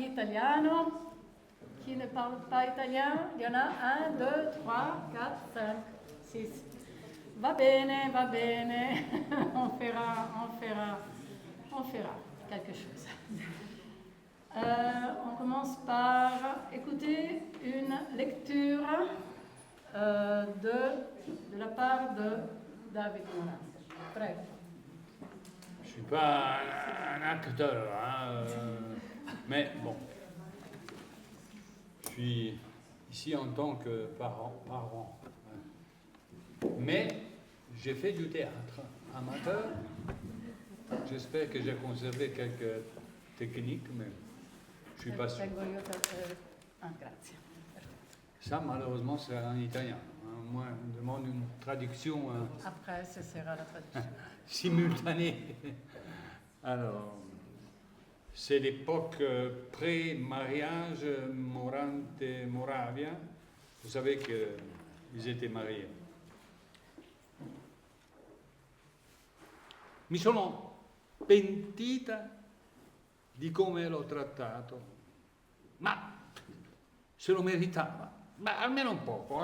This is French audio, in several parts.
appris italiano? Qui ne parle pas italien? Il y en a 1, 2, 3, 4, 5, 6. Va bene, on fera quelque chose. On commence par écouter une lecture de la part de David Morin. Prego. Je ne suis pas un acteur, mais bon, je suis ici en tant que parent. Mais j'ai fait du théâtre amateur. J'espère que j'ai conservé quelques techniques, mais je ne suis pas sûr. Grazie. Ça, malheureusement, c'est en italien. Moi, on me demande une traduction. Après, ce sera la traduction. Simultanée. Alors, c'est l'époque pré-mariage Morante-Moravia. Vous savez qu'ils étaient mariés. Mi sono pentita di come l'ho trattato, ma se lo meritava, ma almeno un poco.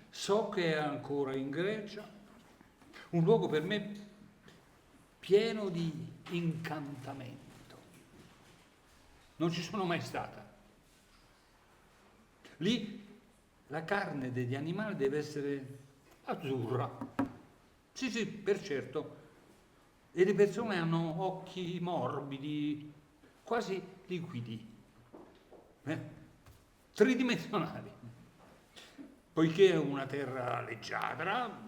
So che è ancora in Grecia, un luogo per me pieno di incantamento. Non ci sono mai stata. Lì la carne degli animali deve essere azzurra. Sì, per certo. E le persone hanno occhi morbidi, quasi liquidi, tridimensionali. Poiché è una terra leggiadra,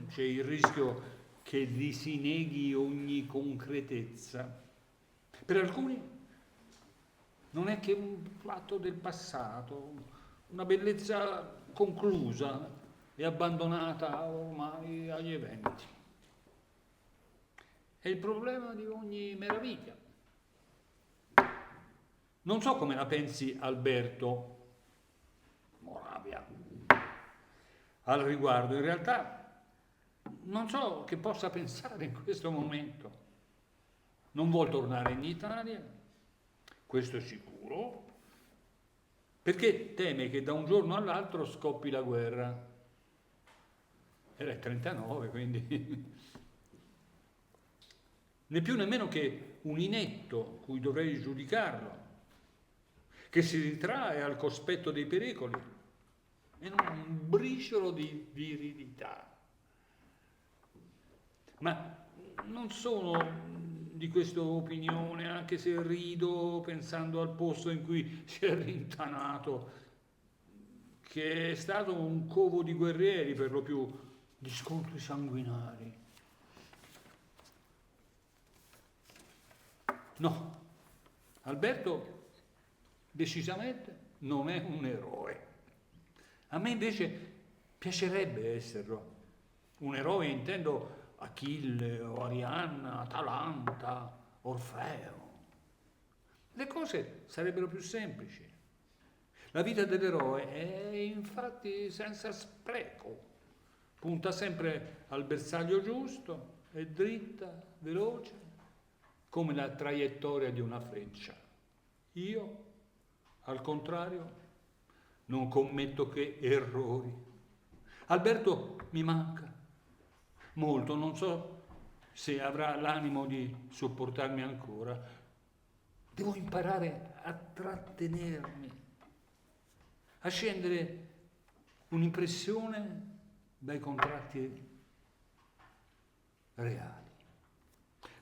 c'è il rischio che gli si neghi ogni concretezza. Per alcuni non è che un fatto del passato, una bellezza conclusa e abbandonata ormai agli eventi. È il problema di ogni meraviglia. Non so come la pensi Alberto Moravia al riguardo. In realtà non so che possa pensare in questo momento. Non vuol tornare in Italia, questo è sicuro, perché teme che da un giorno all'altro scoppi la guerra. Era il 39, quindi né più nemmeno che un inetto cui dovrei giudicarlo, che si ritrae al cospetto dei pericoli e non un briciolo di virilità. Ma non sono di questa opinione, anche se rido pensando al posto in cui si è rintanato, che è stato un covo di guerrieri, per lo più di scontri sanguinari. No, Alberto decisamente non è un eroe. A me invece piacerebbe esserlo. Un eroe intendo Achille o Arianna, Atalanta, Orfeo. Le cose sarebbero più semplici. La vita dell'eroe è infatti senza spreco. Punta sempre al bersaglio giusto, è dritta, veloce, come la traiettoria di una freccia. Io, al contrario, non commetto che errori. Alberto mi manca molto, non so se avrà l'animo di sopportarmi ancora. Devo imparare a trattenermi, a scendere un'impressione dai contratti reali.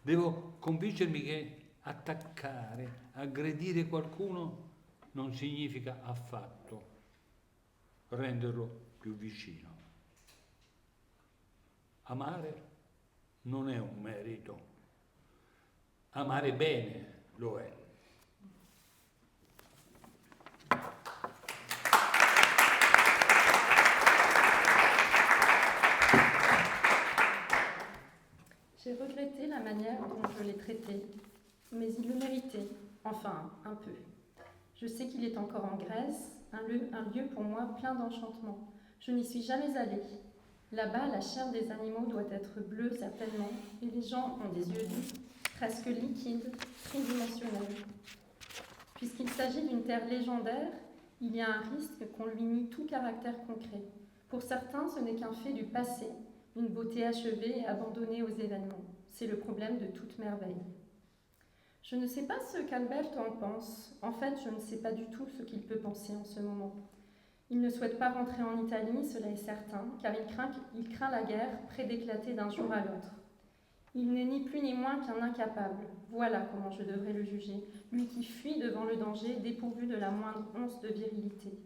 Devo convincermi che attaccare, aggredire qualcuno non significa affatto renderlo più vicino. Amare non è un merito, amare bene lo è. J'ai regretté la manière dont je l'ai traité, mais il le méritait, enfin, un peu. Je sais qu'il est encore en Grèce, un lieu pour moi plein d'enchantement. Je n'y suis jamais allée. Là-bas, la chair des animaux doit être bleue certainement, et les gens ont des yeux doux, presque liquides, tridimensionnels. s'agit d'une terre légendaire, il y a un risque qu'on lui nie tout caractère concret. Pour certains, ce n'est qu'un fait du passé, une beauté achevée et abandonnée aux événements. C'est le problème de toute merveille. Je ne sais pas ce qu'Alberto en pense. En fait, je ne sais pas du tout ce qu'il peut penser en ce moment. Il ne souhaite pas rentrer en Italie, cela est certain, car il craint la guerre, près d'éclater d'un jour à l'autre. Il n'est ni plus ni moins qu'un incapable. Voilà comment je devrais le juger, lui qui fuit devant le danger, dépourvu de la moindre once de virilité.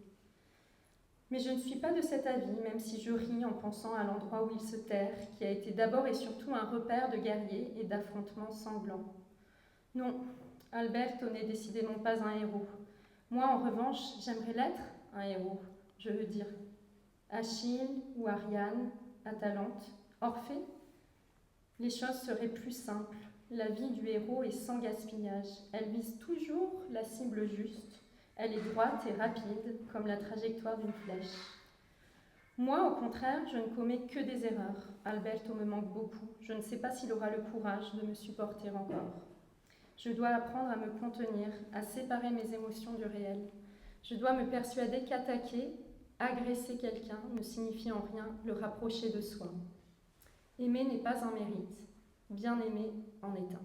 Mais je ne suis pas de cet avis, même si je ris en pensant à l'endroit où il se terre, qui a été d'abord et surtout un repère de guerriers et d'affrontements sanglants. Non, Alberto n'est décidément pas un héros. Moi, en revanche, j'aimerais l'être, un héros, je veux dire. Achille ou Ariane, Atalante, Orphée. Les choses seraient plus simples. La vie du héros est sans gaspillage. Elle vise toujours la cible juste. Elle est droite et rapide, comme la trajectoire d'une flèche. Moi, au contraire, je ne commets que des erreurs. Alberto me manque beaucoup. Je ne sais pas s'il aura le courage de me supporter encore. Je dois apprendre à me contenir, à séparer mes émotions du réel. Je dois me persuader qu'attaquer, agresser quelqu'un ne signifie en rien le rapprocher de soi. Aimer n'est pas un mérite. Bien aimer en est un.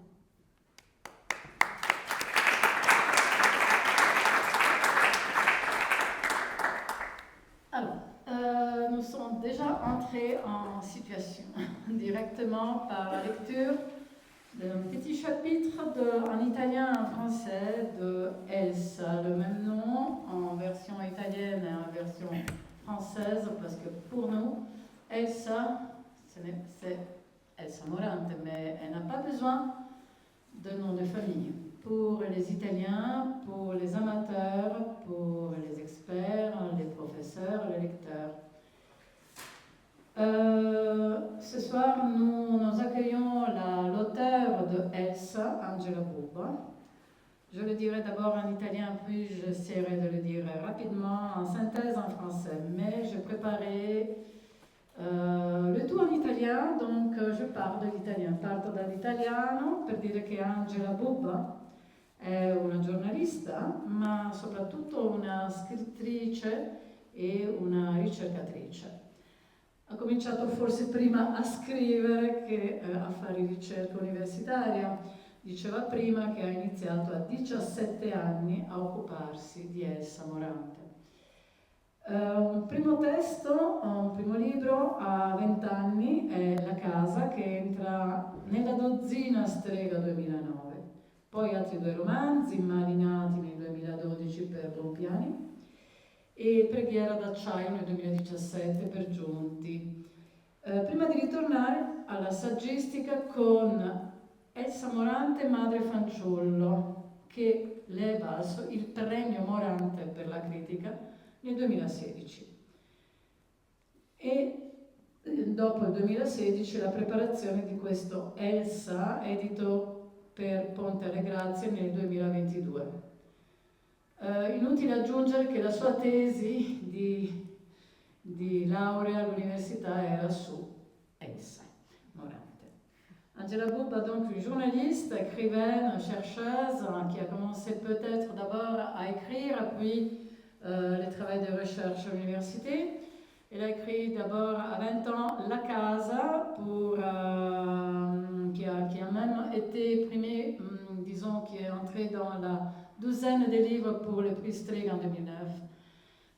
Alors, nous sommes déjà entrés en situation directement par la lecture d'un petit chapitre en italien et en français de Elsa, le même nom en version italienne et en version française, parce que pour nous, Elsa, c'est Elsa Morante, mais elle n'a pas besoin de nom de famille. Pour les Italiens, pour les amateurs, pour les experts, les professeurs, les lecteurs. Ce soir, nous accueillons l'auteur de Elsa, Angela Bubba. Je le dirai d'abord en italien, puis j'essaierai de le dire rapidement en synthèse en français. Mais je préparais le tout en italien, donc je parlo dell'italiano. Parto dall'italiano per dire che Angela Bubba è una giornalista, ma soprattutto una scrittrice e una ricercatrice. Ha cominciato forse prima a scrivere che a fare ricerca universitaria. Diceva prima che ha iniziato a 17 anni a occuparsi di Elsa Morante. Un primo testo, un primo libro a 20 anni è La casa, che entra nella dozzina Strega 2009. Poi altri 2 romanzi, Marinati nel 2012 per Bompiani e Preghiera d'acciaio nel 2017 per Giunti. Prima di ritornare alla saggistica con Elsa Morante, Madre fanciullo, che le è valso il premio Morante per la critica nel 2016. E dopo il 2016 la preparazione di questo Elsa, edito per Ponte alle Grazie nel 2022. Inutile aggiungere che la sua tesi di laurea all'università era su Elsa Morante. Angela Bubba, donc une journaliste, écrivaine, chercheuse, qui a commencé peut-être d'abord à écrire, puis les travaux de recherche à l'université. Elle a écrit d'abord à 20 ans La Casa, qui a même été primée, disons, qui est entrée dans la douzaine de livres pour le prix Strega en 2009.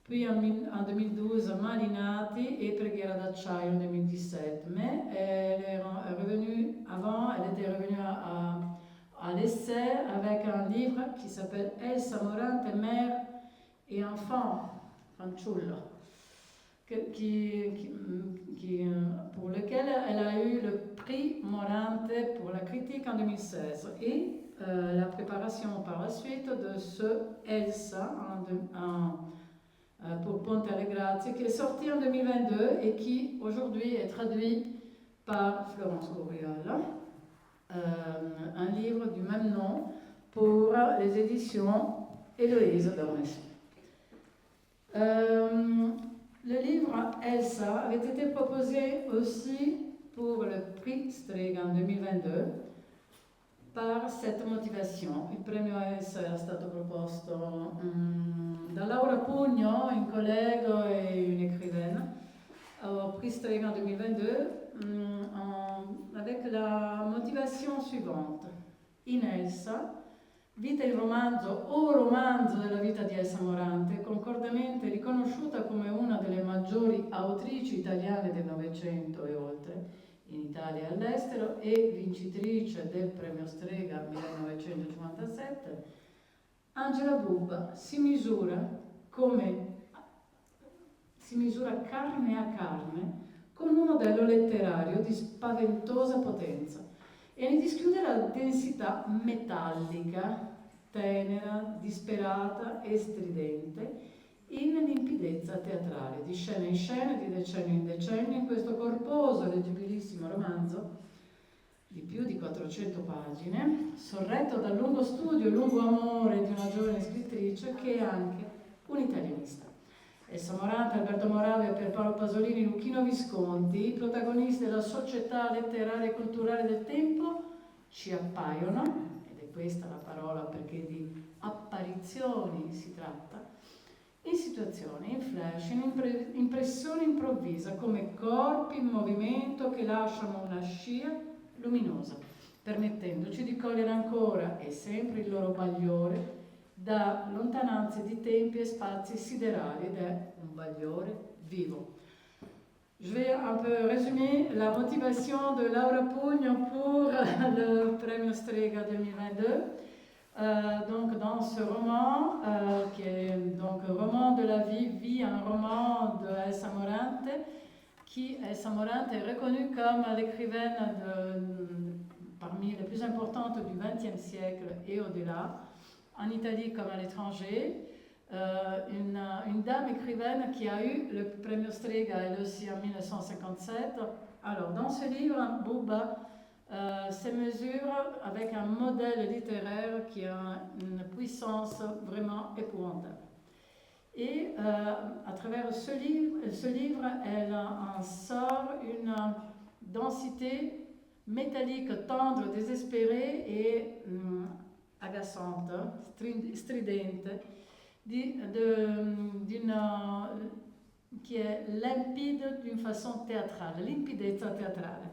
Puis en 2012 Marinati et Preghiera d'acciaio en 2017. Mais elle est revenue, avant, elle était revenue à l'essai avec un livre qui s'appelle Elsa Morante, mère et enfant, fanciullo, pour lequel elle a eu le prix Morante pour la critique en 2016. Et la préparation par la suite de ce Elsa pour Ponte alle Grazie, qui est sorti en 2022 et qui aujourd'hui est traduit par Florence Goriol, un livre du même nom pour les éditions Héloïse Dormesson. Le livre Elsa avait été proposé aussi pour le prix Strega en 2022 per cette motivation. Il premio ELS era stato proposto da Laura Pugno, une collègue et une écrivaine, au prix Strega 2022, avec la motivation suivante. In Elsa, vita il romanzo o romanzo della vita di Elsa Morante, concordemente riconosciuta come una delle maggiori autrici italiane del Novecento e oltre, in Italia e all'estero, e vincitrice del premio Strega 1957, Angela Bubba si misura carne a carne con un modello letterario di spaventosa potenza e ne dischiude la densità metallica, tenera, disperata e stridente, in limpidezza teatrale, di scena in scena, di decennio in decennio, in questo corposo, leggibilissimo romanzo di più di 400 pagine, sorretto dal lungo studio e lungo amore di una giovane scrittrice che è anche un'italianista. Elsa Morante, Alberto Moravia, Pierpaolo Pasolini, Luchino Visconti, i protagonisti della società letteraria e culturale del tempo, ci appaiono, ed è questa la parola perché di apparizioni si tratta, in situazioni, in flash, in impressione improvvisa, come corpi in movimento che lasciano una scia luminosa, permettendoci di cogliere ancora e sempre il loro bagliore da lontananze di tempi e spazi siderali, ed è un bagliore vivo. Je vais un peu résumer la motivation de Laura Pugno pour le Premio Strega 2022. Donc dans ce roman, qui est donc un roman de la vie, un roman de Elsa Morante, qui Elsa Morante est reconnue comme l'écrivaine parmi les plus importantes du XXe siècle et au-delà, en Italie comme à l'étranger. Une dame écrivaine qui a eu le Premio Strega elle aussi en 1957. Alors dans ce livre, Bubba se mesure avec un modèle littéraire qui a une puissance vraiment épouvantable. Et à travers ce livre, elle en sort une densité métallique, tendre, désespérée et agaçante, stridente, qui est limpide d'une façon théâtrale, limpidezza teatrale.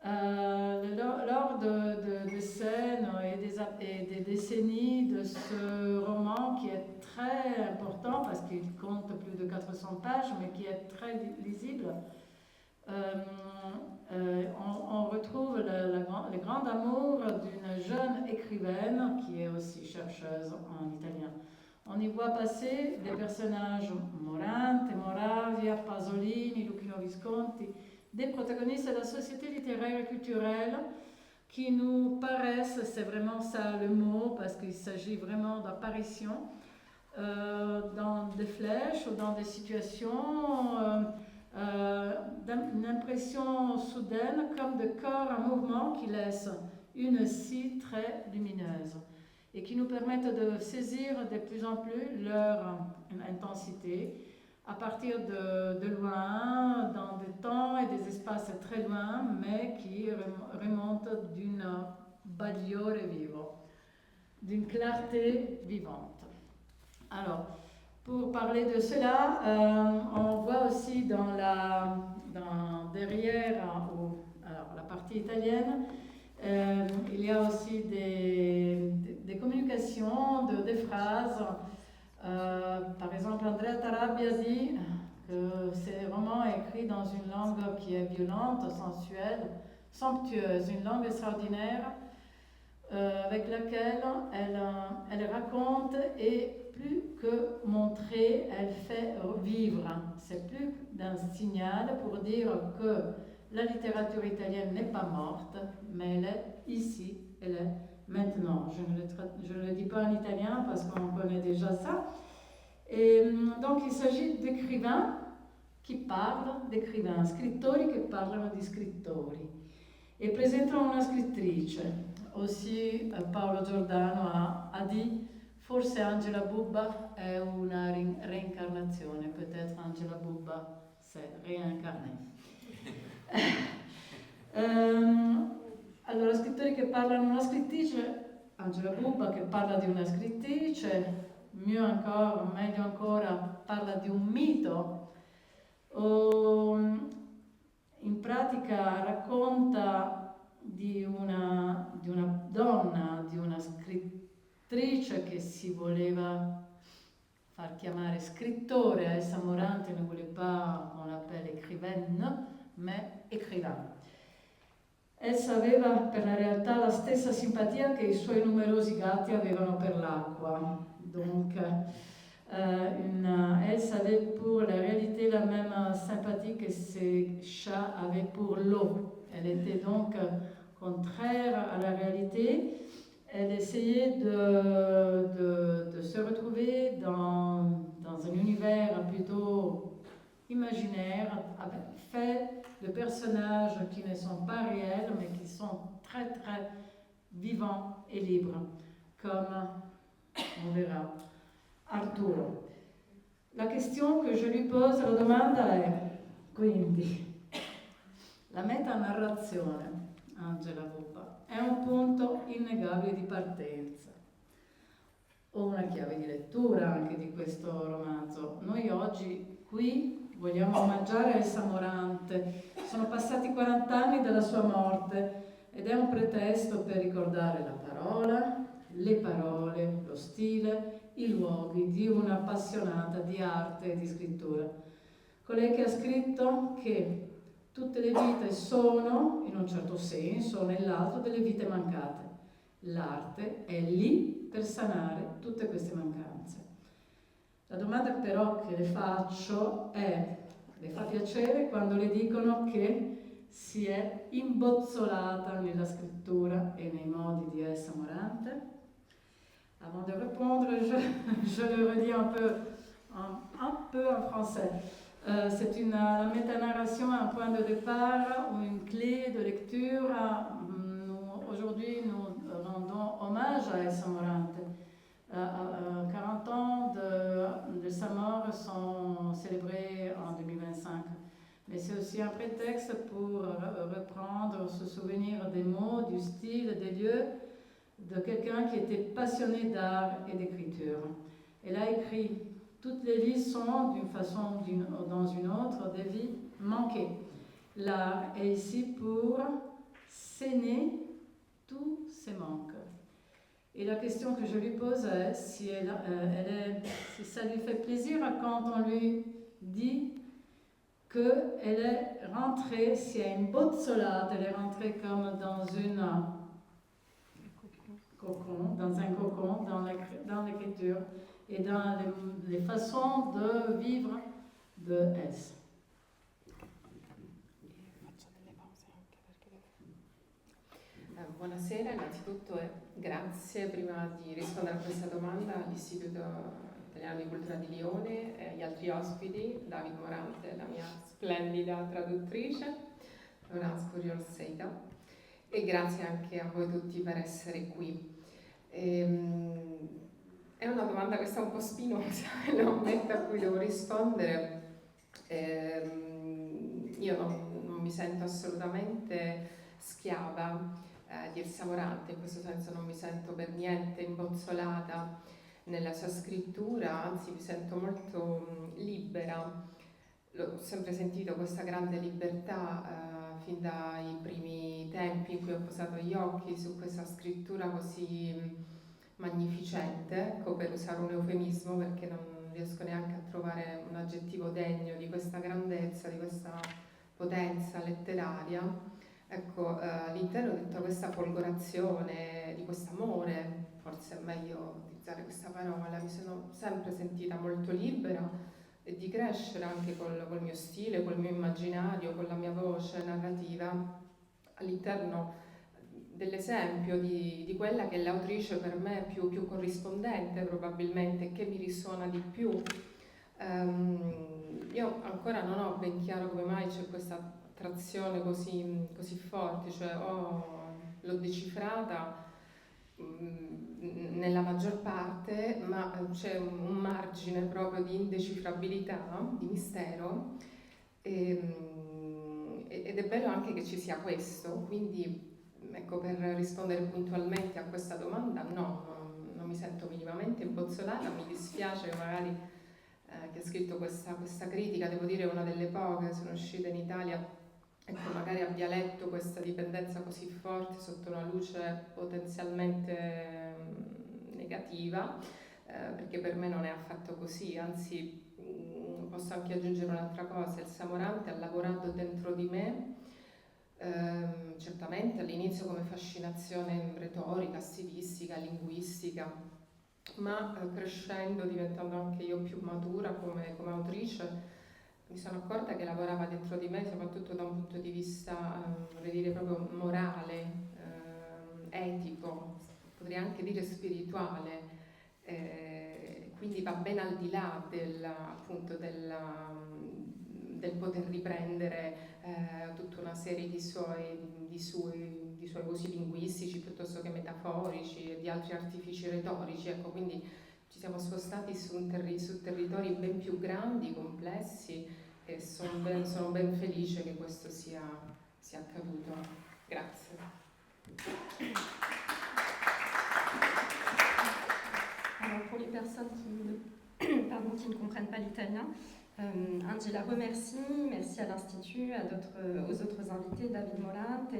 Lors de scènes et des décennies de ce roman qui est très important parce qu'il compte plus de 400 pages mais qui est très lisible, on retrouve le grand amour d'une jeune écrivaine qui est aussi chercheuse en italien. On y voit passer des personnages Morante, Moravia, Pasolini, Luchino Visconti, des protagonistes de la société littéraire et culturelle qui nous paraissent, c'est vraiment ça le mot, parce qu'il s'agit vraiment d'apparition dans des flèches ou dans des situations, d'une impression soudaine comme de corps en mouvement qui laissent une scie très lumineuse et qui nous permettent de saisir de plus en plus leur intensité à partir de loin, dans des temps et des espaces très loin, mais qui remontent d'une bagliore vivo, d'une clarté vivante. Alors, pour parler de cela, on voit aussi derrière la partie italienne, il y a aussi des communications, des phrases. Par exemple, Andrea Tarabia dit que ce roman est écrit dans une langue qui est violente, sensuelle, somptueuse, une langue extraordinaire avec laquelle elle raconte et plus que montrer, elle fait vivre. C'est plus d'un signal pour dire que la littérature italienne n'est pas morte, mais elle est ici, elle est maintenant. Je ne le dis pas en italien parce qu'on connaît déjà ça. Et donc il s'agit d'écrivains qui parlent d'écrivains, scrittori che parlano di scrittori e presentano una scrittrice. Aussi Paolo Giordano ha dit forse Angela Bubba è una reincarnazione, peut-être Angela Bubba s'est réincarnée. Allora, scrittori che parlano una scrittrice, Angela Bubba che parla di una scrittrice, meglio ancora, parla di un mito, o in pratica racconta di una donna, di una scrittrice che si voleva far chiamare scrittore. Elsa Morante ne voulait pas qu'on l'appelle écrivaine, mais écrivain. Elsa aveva per la realtà la stessa simpatia che i suoi numerosi gatti avevano per l'acqua. Donc, Elsa avait pour la réalité la même sympathie que ses chats avaient pour l'eau. Elle était donc contraire à la réalité. Elle essayait de se retrouver dans un univers plutôt imaginaire, fait de personnages qui ne sont pas réels, mais qui sont très très vivants et libres, comme on verra Arturo. La question que je lui pose, la domanda è, quindi, la metanarrazione, Angela Bubba, è un punto innegabile di partenza, o una chiave di lettura anche di questo romanzo. Noi oggi qui vogliamo omaggiare Elsa Morante. Sono passati 40 anni dalla sua morte ed è un pretesto per ricordare la parola, le parole, lo stile, i luoghi di un'appassionata di arte e di scrittura. Colei che ha scritto che tutte le vite sono, in un certo senso o nell'altro, delle vite mancate. L'arte è lì per sanare tutte queste mancanze. La domanda però che le faccio è: le fa piacere quando le dicono che si è imbozzolata nella scrittura e nei modi di Elsa Morante? Avant de répondre, je le redis un peu en français. C'est la métanarration, un point de départ ou une clé de lecture. Aujourd'hui, nous rendons hommage à Elsa Morante. 40 ans de sa mort sont célébrés en 2025. Mais c'est aussi un prétexte pour reprendre, se souvenir des mots, du style, des lieux, de quelqu'un qui était passionné d'art et d'écriture. Elle a écrit: toutes les vies sont, d'une façon ou dans une autre, des vies manquées. L'art est ici pour saigner tous ces manques. Et la question que je lui pose est si ça lui fait plaisir quand on lui dit qu'elle est rentrée, si elle est une bozzolata, elle est rentrée comme dans un cocon, dans l'écriture et dans les façons de vivre de Elsa. Buonasera, innanzitutto grazie prima di rispondere a questa domanda all'Istituto Italiano di Cultura di Lione e agli altri ospiti, David Morante, la mia splendida traduttrice, Laurence Curiol-Seita, e grazie anche a voi tutti per essere qui. È una domanda questa un po' spinosa, lo ammetto, a cui devo rispondere. Io non mi sento assolutamente schiava di Elsa Morante, in questo senso non mi sento per niente imbozzolata nella sua scrittura, anzi mi sento molto libera. Ho sempre sentito questa grande libertà fin dai primi tempi in cui ho posato gli occhi su questa scrittura così magnificente, ecco, per usare un eufemismo, perché non riesco neanche a trovare un aggettivo degno di questa grandezza, di questa potenza letteraria. Ecco, all'interno di tutta questa folgorazione, di questo amore, forse è meglio utilizzare questa parola, mi sono sempre sentita molto libera e di crescere anche col mio stile, col mio immaginario, con la mia voce narrativa, all'interno dell'esempio di quella che è l'autrice per me più corrispondente probabilmente, che mi risuona di più. Io ancora non ho ben chiaro come mai c'è questa attrazione così forte, cioè l'ho decifrata nella maggior parte, ma c'è un margine proprio di indecifrabilità, di mistero, ed è bello anche che ci sia questo, quindi ecco, per rispondere puntualmente a questa domanda, no, non mi sento minimamente imbozzolata, mi dispiace che magari chi ha scritto questa critica, devo dire è una delle poche che sono uscite in Italia, ecco, magari abbia letto questa dipendenza così forte sotto una luce potenzialmente negativa, perché per me non è affatto così, anzi posso anche aggiungere un'altra cosa, il Samorante ha lavorato dentro di me, certamente all'inizio come fascinazione retorica, stilistica, linguistica, ma crescendo, diventando anche io più matura come autrice, mi sono accorta che lavorava dentro di me soprattutto da un punto di vista, vorrei dire proprio morale, etico, potrei anche dire spirituale, quindi va ben al di là appunto del poter riprendere tutta una serie di suoi usi linguistici piuttosto che metaforici e di altri artifici retorici, ecco, quindi ci siamo spostati su territori ben più grandi, complessi, e sono ben felice che questo sia accaduto. Grazie. Alors pour les personnes qui ne comprennent pas l'italien, je la remercie, merci à l'Institut, aux autres invités, David Morante,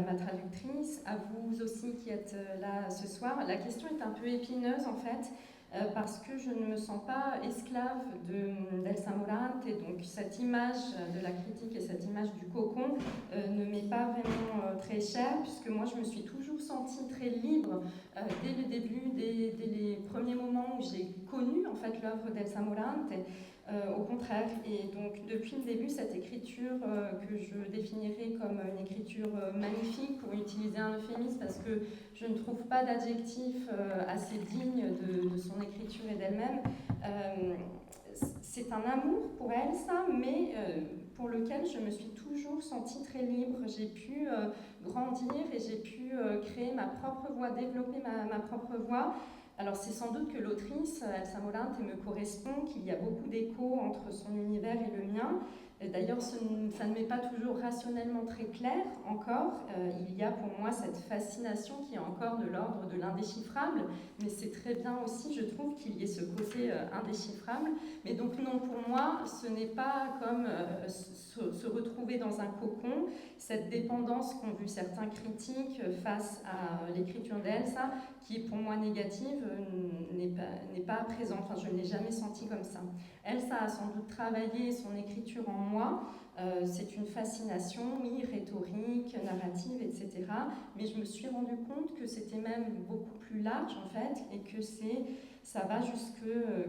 ma traductrice, à vous aussi qui êtes là ce soir. La question est un peu épineuse en fait, parce que je ne me sens pas esclave d'Elsa Morante, et donc cette image de la critique et cette image du cocon ne m'est pas vraiment très chère, puisque moi je me suis toujours sentie très libre dès le début, dès les premiers moments où j'ai connu en fait l'œuvre d'Elsa Morante. Au contraire, et donc depuis le début, cette écriture que je définirais comme une écriture magnifique, pour utiliser un euphémisme, parce que je ne trouve pas d'adjectif assez digne de son écriture et d'elle-même. C'est un amour pour Elsa, mais pour lequel je me suis toujours sentie très libre. J'ai pu grandir et j'ai pu créer ma propre voix, développer ma propre voix. Alors c'est sans doute que l'autrice, Elsa Morante, me correspond, qu'il y a beaucoup d'échos entre son univers et le mien. D'ailleurs, ça ne m'est pas toujours rationnellement très clair encore. Il y a pour moi cette fascination qui est encore de l'ordre de l'indéchiffrable, mais c'est très bien aussi, je trouve, qu'il y ait ce côté indéchiffrable. Mais donc non, pour moi, ce n'est pas comme se retrouver dans un cocon, cette dépendance qu'ont vu certains critiques face à l'écriture d'Elsa, qui est pour moi négative, n'est pas présente. Enfin, je ne l'ai jamais senti comme ça. Elsa a sans doute travaillé son écriture en moi. C'est une fascination, oui, rhétorique, narrative, etc. Mais je me suis rendu compte que c'était même beaucoup plus large, en fait, et que ça va jusque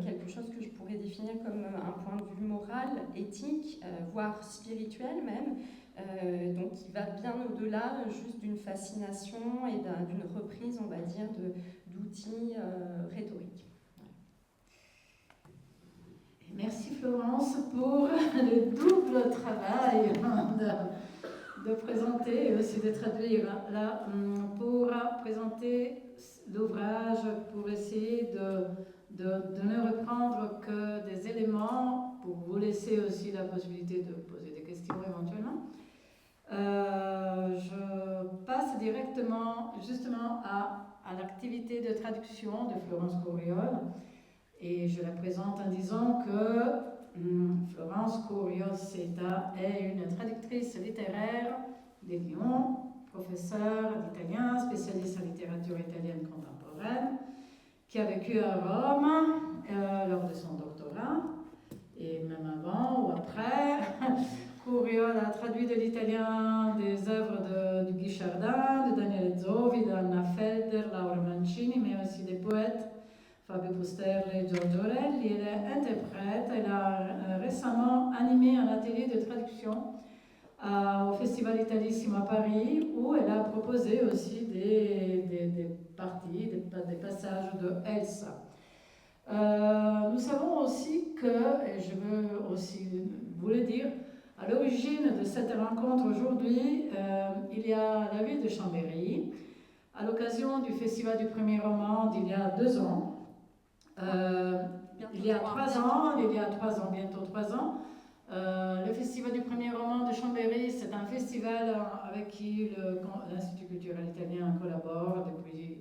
quelque chose que je pourrais définir comme un point de vue moral, éthique, voire spirituel même. Donc qui va bien au-delà juste d'une fascination et d'une reprise, on va dire, d'outils rhétoriques. Merci Florence pour le double travail de présenter et aussi de traduire là, pour présenter l'ouvrage, pour essayer de ne reprendre que des éléments, pour vous laisser aussi la possibilité de poser des questions éventuellement. Je passe directement justement à l'activité de traduction de Florence Couriol. Et je la présente en disant que Florence Couriol-Seta est une traductrice littéraire de Lyon, professeure d'italien, spécialiste en littérature italienne contemporaine, qui a vécu à Rome lors de son doctorat, et même avant ou après. Couriol a traduit de l'italien des œuvres de Guy Chardin, de Daniele Zovi, d'Anna Felder, Laura Mancini, mais aussi des poètes Fabio Pusterle et Giorgio Orelli. Elle est interprète. Elle a récemment animé un atelier de traduction au Festival Italissimo à Paris, où elle a proposé aussi des parties, des passages de Elsa. Nous savons aussi que, et je veux aussi vous le dire, à l'origine de cette rencontre aujourd'hui, il y a la ville de Chambéry, à l'occasion du Festival du Premier Roman d'il y a 2 ans. Il y a 3 ans, bientôt 3 ans, Le festival du premier roman de Chambéry, c'est un festival avec qui l'Institut culturel italien collabore depuis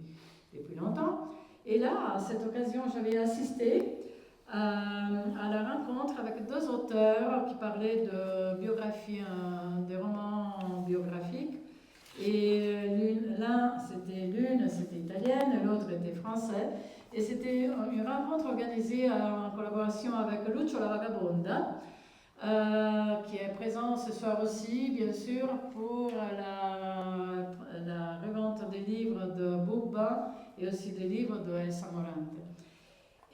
longtemps. Et là, à cette occasion, j'avais assisté à la rencontre avec deux auteurs qui parlaient de biographie, des romans biographiques. Et l'une c'était italienne et l'autre était français. Et c'était une rencontre organisée en collaboration avec Lucio La Vagabonda, qui est présent ce soir aussi, bien sûr, pour la revente des livres de Bubba et aussi des livres de Elsa Morante.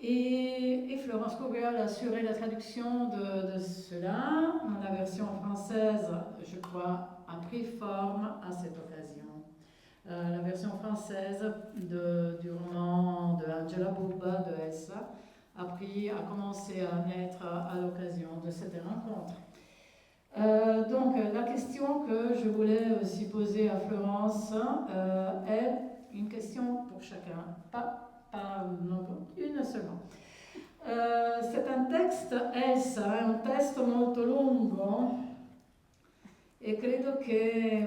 Et Florence Kugel a assuré la traduction de cela. La version française, je crois, a pris forme à cette occasion. La version française du roman de Angela Bubba, de Elsa, a commencé à naître à l'occasion de cette rencontre. Donc la question que je voulais aussi poser à Florence est une question pour chacun, pas une seulement. C'est un texte, Elsa, è un testo molto lungo e credo che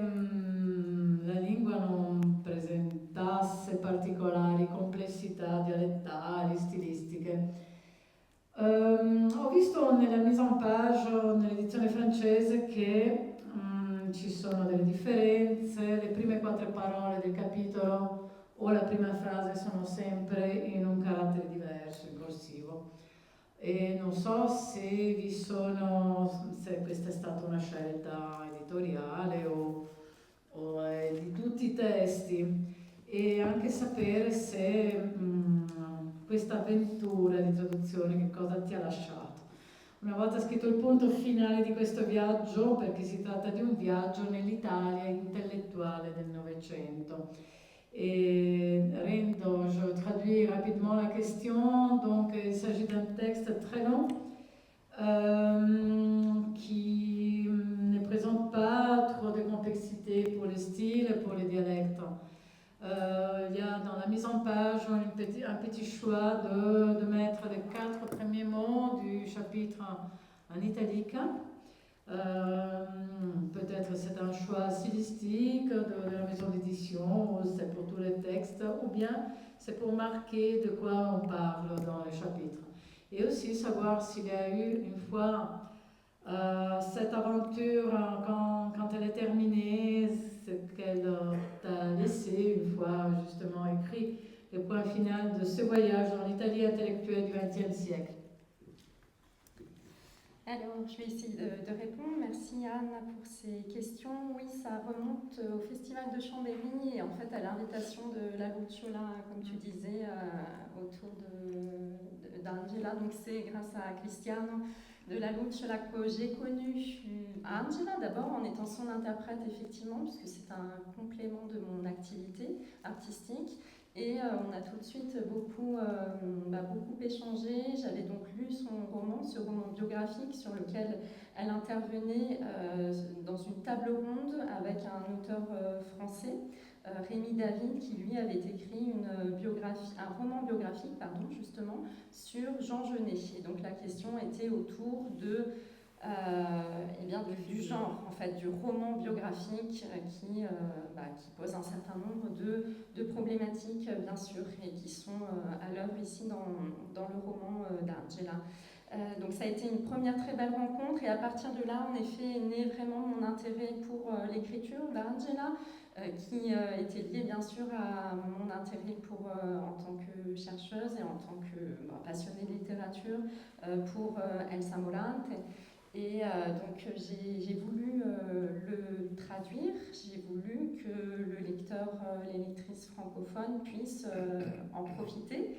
la lingua non presentasse particolari complessità dialettali, stilistiche. Ho visto nella mise en page, nell'edizione francese, che ci sono delle differenze, le prime 4 parole del capitolo o la prima frase sono sempre in un carattere diverso, in corsivo. E non so se questa è stata una scelta editoriale o è di tutti i testi, e anche sapere se questa avventura di traduzione che cosa ti ha lasciato. Una volta scritto il punto finale di questo viaggio, perché si tratta di un viaggio nell'Italia intellettuale del Novecento. Et je traduis rapidement la question. Donc, il s'agit d'un texte très long qui ne présente pas trop de complexité pour les styles et pour les dialectes. Il y a dans la mise en page un petit choix de mettre les 4 premiers mots du chapitre en italique. Peut-être c'est un choix stylistique de la maison d'édition, ou c'est pour tous les textes, ou bien c'est pour marquer de quoi on parle dans les chapitres. Et aussi savoir s'il y a eu une fois cette aventure, quand elle est terminée, ce qu'elle t'a laissé une fois justement écrit le point final de ce voyage dans l'Italie intellectuelle du XXe siècle. Alors, je vais essayer de répondre. Merci Anne pour ces questions. Oui, ça remonte au Festival de Chambéry et en fait à l'invitation de la Lucciola, comme tu disais, autour d'Angela. Donc c'est grâce à Cristiano de la Lucciola que j'ai connu Angela d'abord en étant son interprète effectivement, puisque c'est un complément de mon activité artistique. Et on a tout de suite beaucoup échangé. J'avais donc lu son roman, ce roman biographique sur lequel elle intervenait dans une table ronde avec un auteur français, Rémi David, qui lui avait écrit un roman biographique, justement, sur Jean Genet. Et donc la question était autour du genre, en fait, du roman biographique qui pose un certain nombre de problématiques, bien sûr, et qui sont à l'œuvre ici dans le roman d'Angela. Donc ça a été une première très belle rencontre, et à partir de là, en effet, est né vraiment mon intérêt pour l'écriture d'Angela, qui était lié bien sûr à mon intérêt en tant que chercheuse et en tant que passionnée de littérature pour Elsa Morante. Et donc j'ai voulu le traduire, j'ai voulu que le lecteur, les lectrices francophones puissent en profiter.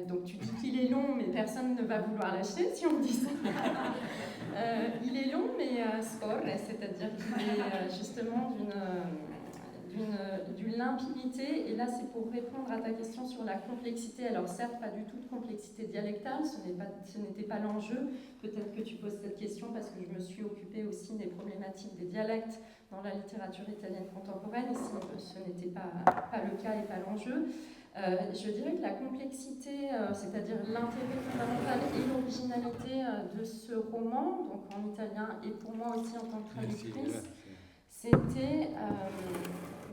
Donc tu dis qu'il est long, mais personne ne va vouloir l'acheter si on dit ça. Il est long, mais scorre, c'est-à-dire qu'il est justement d'une limpidité, et là c'est pour répondre à ta question sur la complexité. Alors certes, pas du tout de complexité dialectale, ce n'était pas l'enjeu. Peut-être que tu poses cette question parce que je me suis occupée aussi des problématiques des dialectes dans la littérature italienne contemporaine, et ce n'était pas le cas et pas l'enjeu. Je dirais que la complexité, c'est-à-dire l'intérêt fondamental et l'originalité de ce roman, donc en italien et pour moi aussi en tant que traductrice, c'était,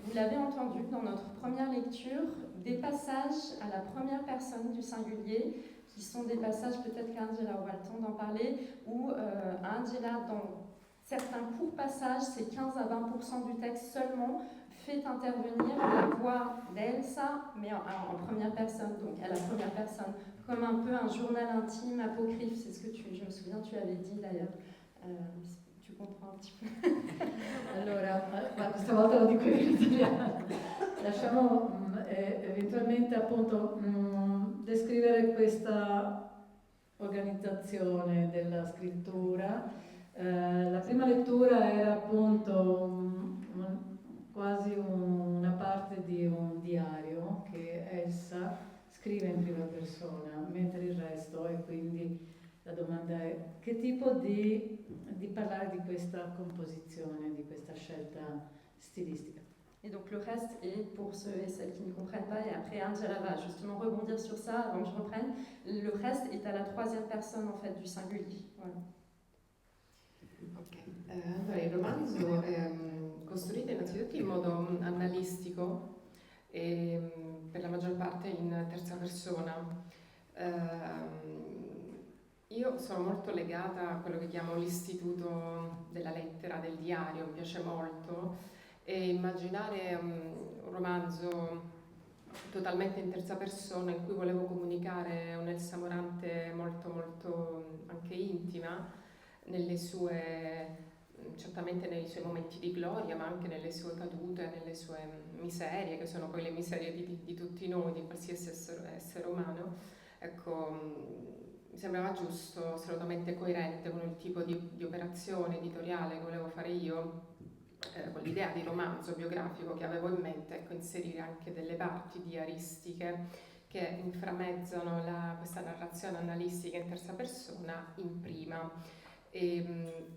vous l'avez entendu dans notre première lecture, des passages à la première personne du singulier, qui sont des passages, peut-être qu'Angela aura le temps d'en parler, où Angela, dans certains courts passages, c'est 15 à 20% du texte seulement, fait intervenir la voix d'Elsa, mais en première personne, donc à la première personne, comme un peu un journal intime, apocryphe, c'est ce que je me souviens, tu avais dit d'ailleurs. Tu comprends un petit peu. Allora, ma questa volta lo dico in italiano. Lasciamo eventualmente appunto descrivere questa organizzazione della scrittura. La prima lettura era appunto quasi una parte di un diario che Elsa scrive in prima persona, mentre il resto, e quindi la domanda è che tipo di parlare di questa composizione, di questa scelta stilistica. Et donc le reste est pour ceux et celles qui ne comprennent pas, et après Angela va justement rebondir sur ça avant que je reprenne, le reste est à la troisième personne en fait du singulier. Voilà. Ok, allora il romanzo è costruito innanzitutto in modo analistico e per la maggior parte in terza persona. Io sono molto legata a quello che chiamo l'istituto della lettera, del diario, mi piace molto, e immaginare un romanzo totalmente in terza persona in cui volevo comunicare un'Elsa Morante molto molto anche intima nelle sue, certamente nei suoi momenti di gloria, ma anche nelle sue cadute, nelle sue miserie, che sono poi le miserie di tutti noi, di qualsiasi essere umano. Ecco, mi sembrava giusto, assolutamente coerente con il tipo di operazione editoriale che volevo fare io, con l'idea di romanzo biografico che avevo in mente, ecco, inserire anche delle parti diaristiche che inframmezzano questa narrazione analistica in terza persona in prima.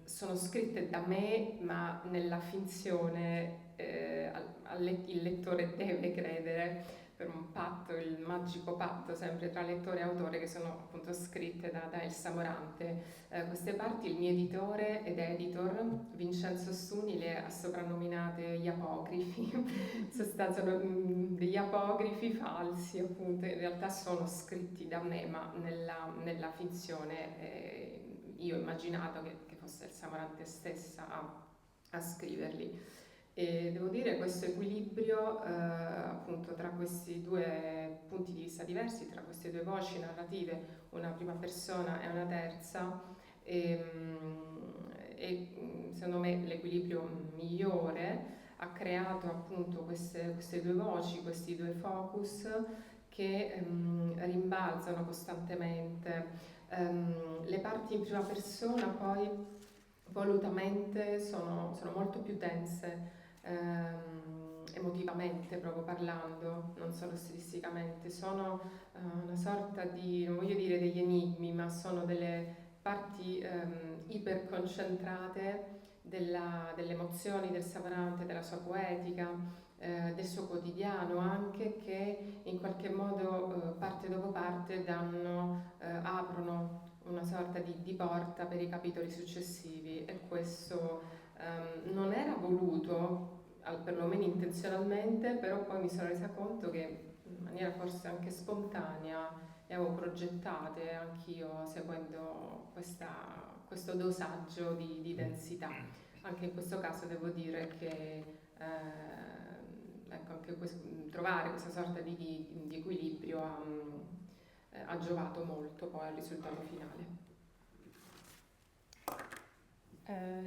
Sono scritte da me, ma nella finzione il lettore deve credere, per un patto, il magico patto sempre tra lettore e autore, che sono appunto scritte da Elsa Morante. Queste parti il mio editore ed editor Vincenzo Stuni le ha soprannominate gli apocrifi, in sostanza degli apocrifi falsi, appunto, in realtà sono scritti da me, ma nella finzione io ho immaginato che fosse Elsa Morante stessa a scriverli. E devo dire questo equilibrio appunto tra questi due punti di vista diversi, tra queste due voci narrative, una prima persona e una terza, e secondo me l'equilibrio migliore ha creato appunto queste due voci, questi due focus che rimbalzano costantemente. Le parti in prima persona poi volutamente sono molto più dense, emotivamente proprio parlando, non solo stilisticamente, sono una sorta di, non voglio dire degli enigmi, ma sono delle parti iperconcentrate delle emozioni del Savarante, della sua poetica, del suo quotidiano anche, che in qualche modo parte dopo parte aprono una sorta di porta per i capitoli successivi, e questo non era voluto, perlomeno intenzionalmente, però poi mi sono resa conto che in maniera forse anche spontanea le avevo progettate anch'io seguendo questo dosaggio di densità. Anche in questo caso devo dire che ecco, anche trovare questa sorta di equilibrio ha giovato molto poi al risultato finale.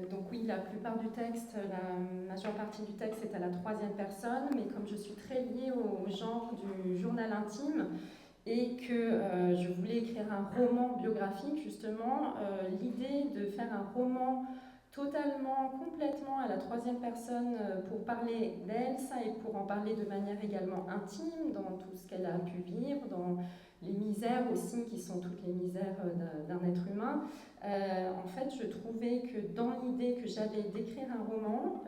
Donc oui, la plupart du texte, la majeure partie du texte est à la troisième personne, mais comme je suis très liée au genre du journal intime et que je voulais écrire un roman biographique, justement, l'idée de faire un roman totalement, complètement à la troisième personne pour parler d'Elsa et pour en parler de manière également intime dans tout ce qu'elle a pu vivre, dans les misères aussi qui sont toutes les misères d'un être humain. En fait, je trouvais que dans l'idée que j'avais d'écrire un roman,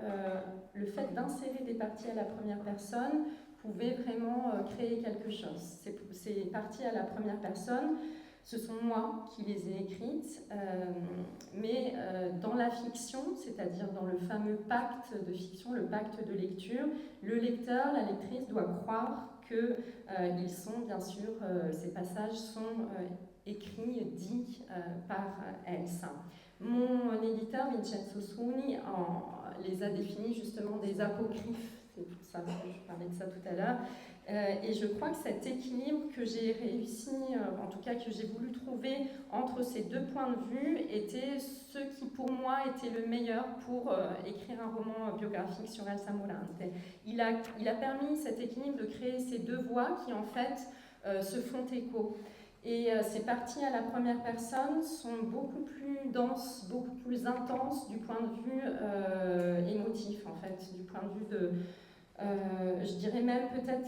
le fait d'insérer des parties à la première personne pouvait vraiment créer quelque chose. C'est parti à la première personne. Ce sont moi qui les ai écrites, mais dans la fiction, c'est-à-dire dans le fameux pacte de fiction, le pacte de lecture, le lecteur, la lectrice doit croire que ils sont, bien sûr, ces passages sont écrits, dits par Elsa. Mon éditeur, Vincenzo Suni, les a définis justement des apocryphes, c'est pour ça que je parlais de ça tout à l'heure. Et je crois que cet équilibre que j'ai réussi, en tout cas que j'ai voulu trouver entre ces deux points de vue, était ce qui pour moi était le meilleur pour écrire un roman biographique sur Elsa Morante. Il a permis cet équilibre de créer ces deux voix qui en fait se font écho. Et ces parties à la première personne sont beaucoup plus denses, beaucoup plus intenses du point de vue émotif en fait, du point de vue de... je dirais même peut-être,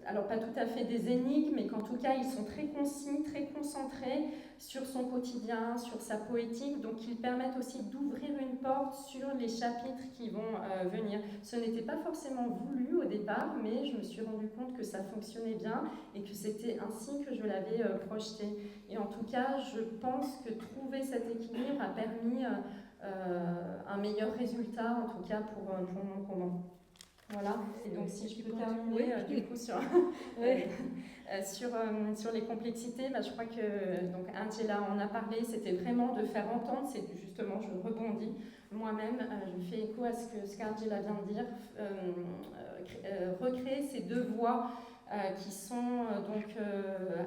alors pas tout à fait des énigmes, mais qu'en tout cas ils sont très concis, très concentrés sur son quotidien, sur sa poétique, donc ils permettent aussi d'ouvrir une porte sur les chapitres qui vont venir. Ce n'était pas forcément voulu au départ, mais je me suis rendu compte que ça fonctionnait bien et que c'était ainsi que je l'avais projeté. Et en tout cas, je pense que trouver cet équilibre a permis un meilleur résultat, en tout cas pour mon roman. Voilà, et donc si je peux terminer du coup sur, sur les complexités, je crois que donc Angela en a parlé, c'était vraiment de faire entendre, c'est justement, je rebondis moi-même, je fais écho à ce qu'Angela vient de dire, recréer ces deux voix qui sont donc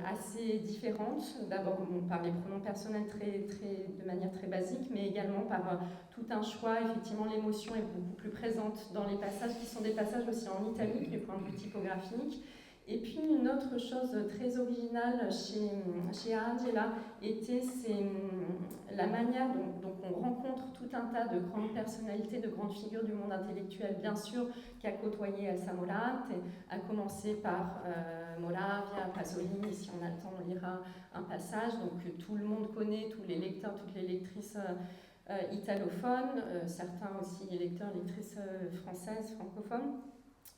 assez différentes, d'abord par les pronoms personnels de manière très basique, mais également par tout un choix. Effectivement, l'émotion est beaucoup plus présente dans les passages qui sont des passages aussi en italique du point de vue typographique. Et puis une autre chose très originale chez Angela était la manière dont on rencontre tout un tas de grandes personnalités, de grandes figures du monde intellectuel, bien sûr, qu'a côtoyé Elsa Morante, à commencer par Moravia, Pasolini. Si on a le temps, on lira un passage donc, que tout le monde connaît, tous les lecteurs, toutes les lectrices italophones, certains aussi lecteurs, lectrices françaises, francophones.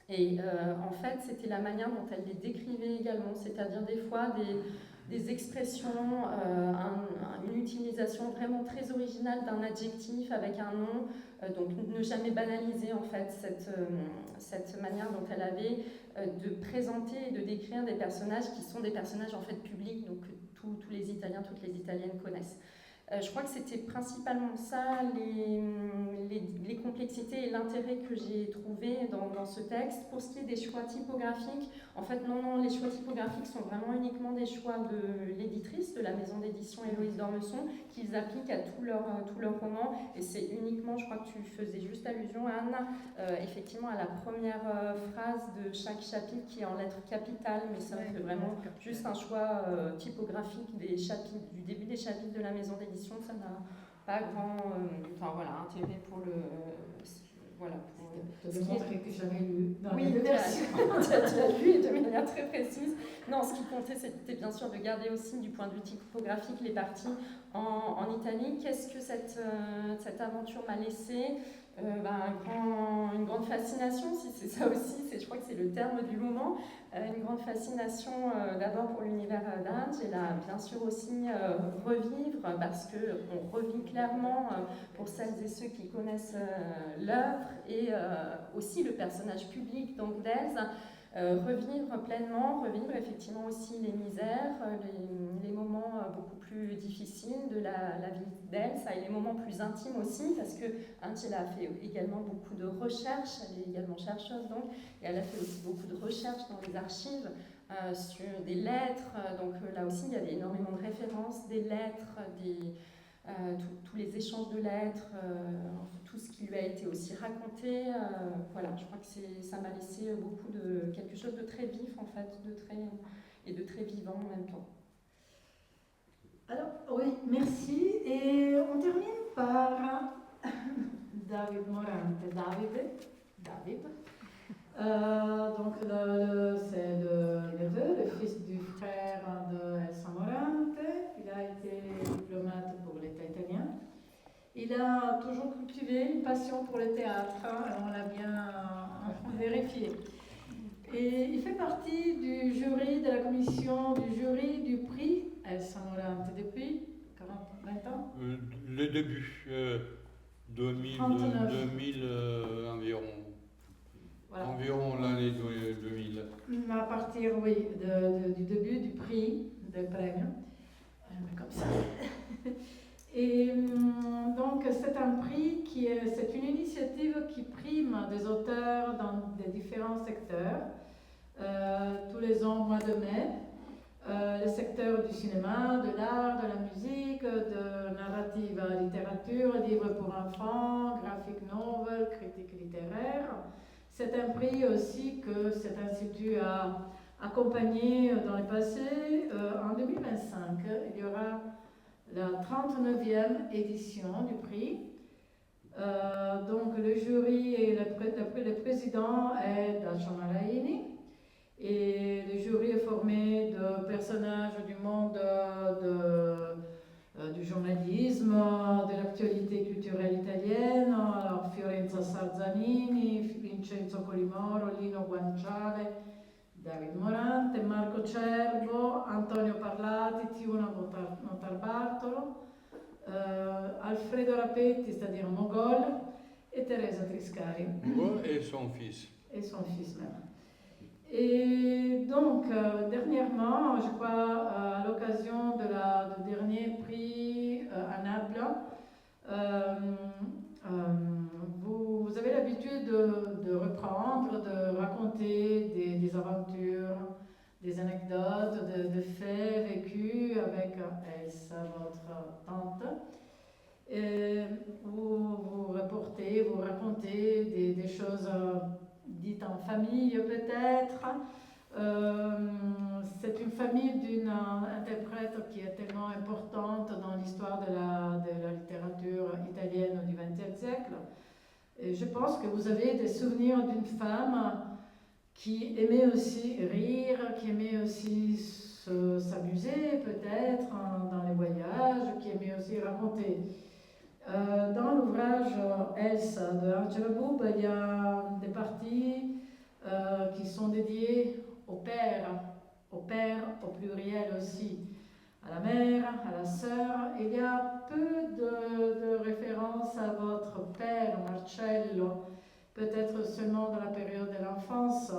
Et en fait, c'était la manière dont elle les décrivait également, c'est-à-dire des fois des expressions, une utilisation vraiment très originale d'un adjectif avec un nom, donc ne jamais banaliser en fait cette manière dont elle avait de présenter et de décrire des personnages qui sont des personnages en fait publics, donc que tous les Italiens, toutes les Italiennes connaissent. Je crois que c'était principalement ça, les complexités et l'intérêt que j'ai trouvé dans ce texte. Pour ce qui est des choix typographiques, en fait, non, les choix typographiques sont vraiment uniquement des choix de l'éditrice, de la maison d'édition Héloïse d'Ormesson, qu'ils appliquent à tous leurs romans. Et c'est uniquement, je crois que tu faisais juste allusion, Anne, effectivement à la première phrase de chaque chapitre qui est en lettres capitales, mais ça fait vraiment juste un choix typographique du début des chapitres de la maison d'édition. Ça n'a pas grand intérêt pour le... voilà, pour je montrer que j'avais lu dans les deux versions. Tu as lu de manière très précise. Non, ce qui comptait, c'était bien sûr de garder aussi du point de vue typographique les parties en italique. Qu'est-ce que cette aventure m'a laissé une grande fascination, si c'est ça aussi, je crois que c'est le terme du moment, une grande fascination d'abord pour l'univers d'Inde, et là bien sûr aussi revivre, parce qu'on revit clairement pour celles et ceux qui connaissent l'œuvre, et aussi le personnage public donc d'Elsa, revivre pleinement, revivre effectivement aussi les misères, les moments beaucoup plus difficiles de la vie d'Elsa, et les moments plus intimes aussi, parce que Angela a fait également beaucoup de recherches, elle est également chercheuse donc, et elle a fait aussi beaucoup de recherches dans les archives sur des lettres, donc là aussi il y avait énormément de références, des lettres, tous les échanges de lettres, tout ce qui lui a été aussi raconté, voilà, je crois que ça m'a laissé beaucoup de quelque chose de très vif en fait, de très vivant en même temps. Alors, oui, merci. Et on termine par David Morante. David. Donc, c'est le neveu, le fils du frère de Elsa Morante. Il a été diplomate pour l'État italien. Il a toujours cultivé une passion pour le théâtre, on l'a bien vérifié. Et édition du jury du prix Elsa Morante depuis 20 ans. Le début, 2000, 39. 2000 environ. Voilà. Environ l'année 2000. À partir, oui, du début du prix, del premio. Comme ça. Et donc, c'est un prix c'est une initiative qui prime des auteurs dans des différents secteurs. Tous les ans au mois de mai. Les secteurs du cinéma, de l'art, de la musique, de narrative littérature, livres pour enfants, graphic novel, critique littéraire. C'est un prix aussi que cet institut a accompagné dans le passé. En 2025, il y aura la 39e édition du prix. Donc le jury et le président est Dacio Maraini. Et le jury est formé de personnages du monde du journalisme, de l'actualité culturelle italienne, alors Fiorenza Sarzanini, Vincenzo Colimoro, Lino Guanciale, David Morante, Marco Cervo, Antonio Parlati, Tiuna Notarbartolo, Alfredo Rapetti, c'est-à-dire Mogol, et Teresa Triscari. Mogol et son fils. Et son fils même. Et donc, dernièrement, je crois, à l'occasion du dernier prix à Naples, vous avez l'habitude de reprendre, de raconter des aventures, des anecdotes, de faits vécus avec Elsa, votre tante. Et vous racontez des choses dites en famille peut-être. C'est une famille d'une interprète qui est tellement importante dans l'histoire de la littérature italienne du XXe siècle. Et je pense que vous avez des souvenirs d'une femme qui aimait aussi rire, qui aimait aussi s'amuser peut-être dans les voyages, qui aimait aussi raconter. Dans l'ouvrage Elsa de Angela Bubb, il y a des parties qui sont dédiées au père au pluriel aussi, à la mère, à la sœur. Il y a peu de références à votre père, Marcello, peut-être seulement dans la période de l'enfance.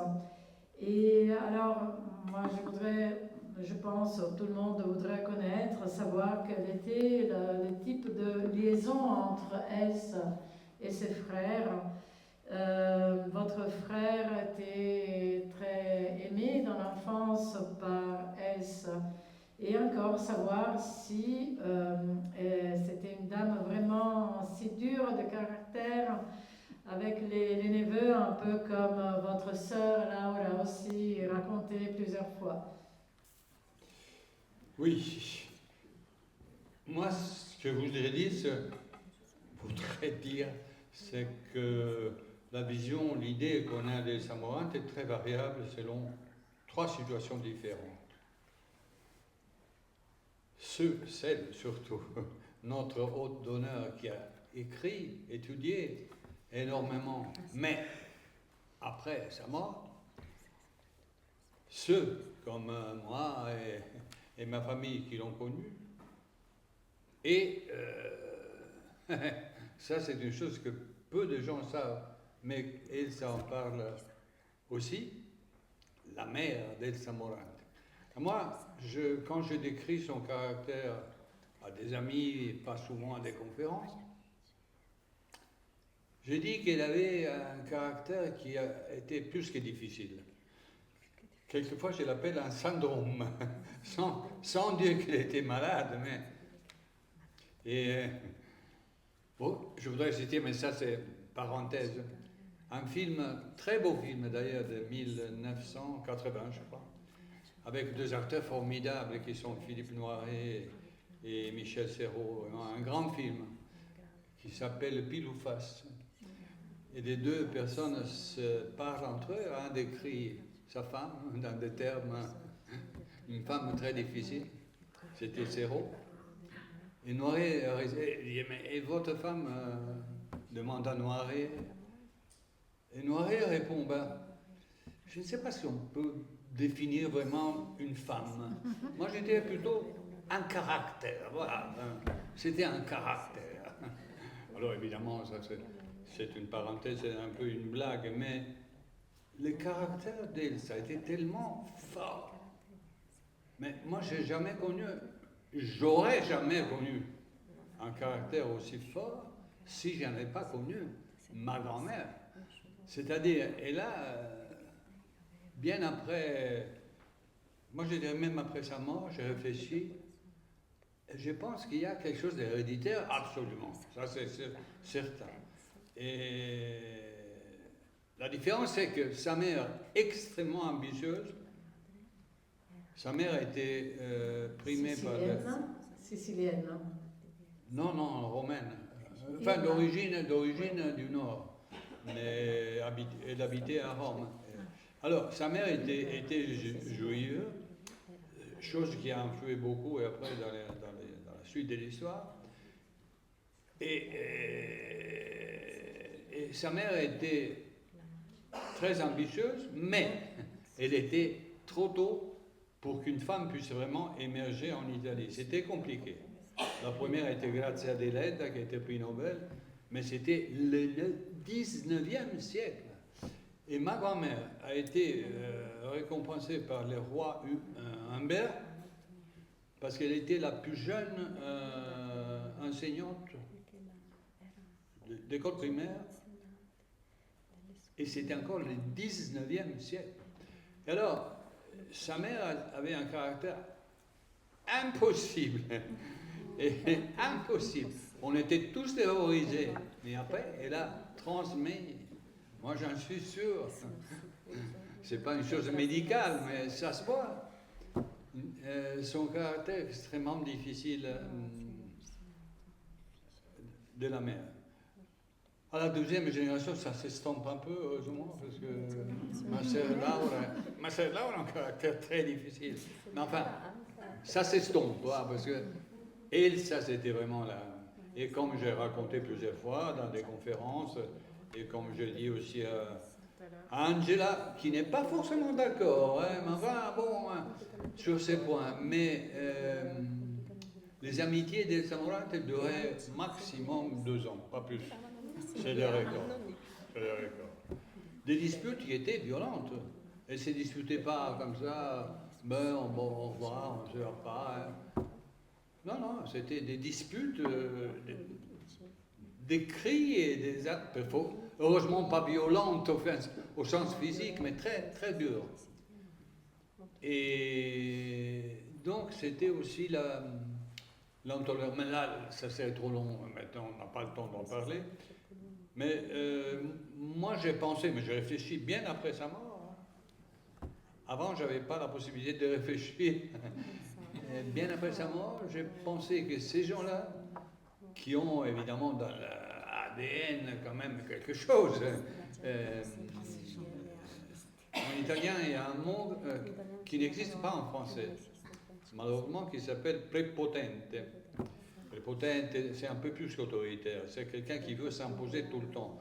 Et alors, moi je pense, tout le monde voudrait connaître, savoir quel était le type de liaison entre Elsa et ses frères. Votre frère était très aimé dans l'enfance par Elsa. Et encore savoir si c'était une dame vraiment si dure de caractère, avec les neveux, un peu comme votre sœur Laura aussi raconté plusieurs fois. Oui. Moi, ce que je voudrais dire, c'est que la vision, l'idée qu'on a des Morante est très variable selon 3 situations différentes. Celle surtout, notre hôte d'honneur qui a écrit, étudié énormément, mais après sa mort, ceux comme moi et ma famille qui l'ont connu, et ça c'est une chose que peu de gens savent, mais Elsa en parle aussi, la mère d'Elsa Morante. Moi, quand je décris son caractère à des amis, pas souvent à des conférences, je dis qu'elle avait un caractère qui était plus que difficile. Quelquefois, je l'appelle un syndrome, sans dire qu'elle était malade, mais... Et bon, je voudrais citer, mais ça c'est parenthèse, un film, très beau film d'ailleurs, de 1980, je crois, avec 2 acteurs formidables qui sont Philippe Noiret et Michel Serrault, un grand film qui s'appelle Pile ou Face. Et les 2 personnes se parlent entre eux, un décrit sa femme dans des termes, une femme très difficile, c'était Serrault. Et Noiret dit, et votre femme demande à Noiret. Et Noiret répond, je ne sais pas si on peut définir vraiment une femme. Moi, j'étais plutôt un caractère, voilà. C'était un caractère. Alors, évidemment, ça c'est une parenthèse, c'est un peu une blague, mais le caractère d'Elsa était tellement fort. Mais moi, j'aurais jamais connu un caractère aussi fort si je n'avais pas connu ma grand-mère. C'est-à-dire, elle a, bien après, moi je dirais même après sa mort, j'ai réfléchi, et je pense qu'il y a quelque chose d'héréditaire, absolument, ça c'est certain. Et la différence, c'est que sa mère, extrêmement ambitieuse, sa mère a été primée Sicilienne. Non, romaine. Enfin, d'origine du Nord. Mais elle habitait à Rome. Alors, sa mère était juive, chose qui a influé beaucoup et après dans la suite de l'histoire. Et sa mère était très ambitieuse, mais elle était trop tôt pour qu'une femme puisse vraiment émerger en Italie. C'était compliqué. La première était Grazia Deledda, qui a été prix Nobel, mais c'était le 19e siècle. Et ma grand-mère a été récompensée par le roi Humbert, parce qu'elle était la plus jeune enseignante d'école primaire, et c'était encore le 19e siècle. Et alors, sa mère avait un caractère impossible. Et impossible. On était tous terrorisés. Mais après, elle a transmis. Moi, j'en suis sûr. C'est pas une chose médicale, mais ça se voit. Son caractère extrêmement difficile de la mère. À la deuxième génération, ça s'estompe un peu, heureusement, parce que ma sœur Laura a un caractère très difficile. Mais enfin, ça s'estompe, parce que elle, ça c'était vraiment là. Et comme j'ai raconté plusieurs fois dans des conférences, et comme je dis aussi à Angela, qui n'est pas forcément d'accord, mais enfin, bon, sur ces points, mais les amitiés d'Elsa Morante duraient maximum 2 ans, pas plus. C'est le record. Des disputes qui étaient violentes. Elles ne se disputaient pas comme ça, ben, au revoir, on ne se verra pas. Non, c'était des disputes, des cris et des actes, heureusement pas violentes au sens physique, mais très, très durs. Et donc, c'était aussi l'intolérance. Mais là, ça serait trop long, maintenant on n'a pas le temps d'en parler. Mais moi, j'ai pensé, mais j'ai réfléchi bien après sa mort. Avant, je n'avais pas la possibilité de réfléchir. Bien après sa mort, j'ai pensé que ces gens-là, qui ont évidemment dans l'ADN quand même quelque chose, en italien, il y a un mot qui n'existe pas en français, malheureusement, qui s'appelle prepotente. Prepotente, c'est un peu plus qu'autoritaire, c'est quelqu'un qui veut s'imposer tout le temps.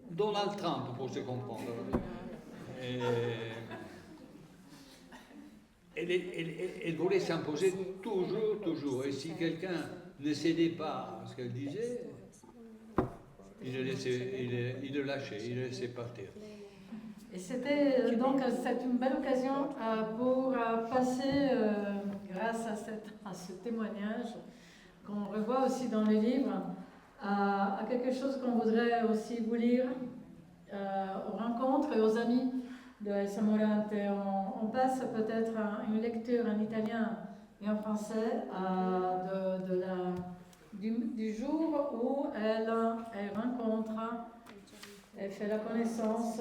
Donald Trump, pour se comprendre. Elle voulait s'imposer toujours. Et si quelqu'un ne cédait pas à ce qu'elle disait, il le lâchait, il le laissait partir. Et c'était donc c'est une belle occasion pour passer, grâce à ce témoignage, qu'on revoit aussi dans les livres, à quelque chose qu'on voudrait aussi vous lire aux rencontres et aux amis de Elsa Morante. On passe peut-être une lecture en italien et en français du jour où elle rencontre, elle fait la connaissance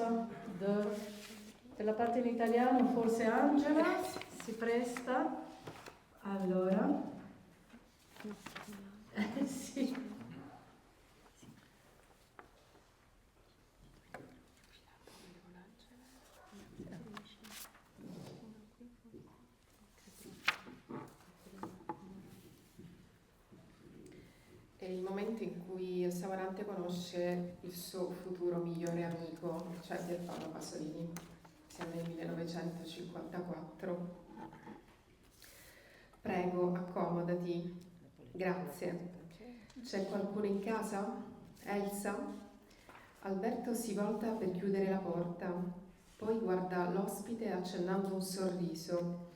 de la parte in italiano, forse Angela si presta. Allora, sì. È il momento in cui Elsa Morante conosce il suo futuro migliore amico, cioè Pier Paolo Pasolini. siamo nel 1954. Prego, accomodati. Grazie. C'è qualcuno in casa? Elsa? Alberto si volta per chiudere la porta, poi guarda l'ospite accennando un sorriso.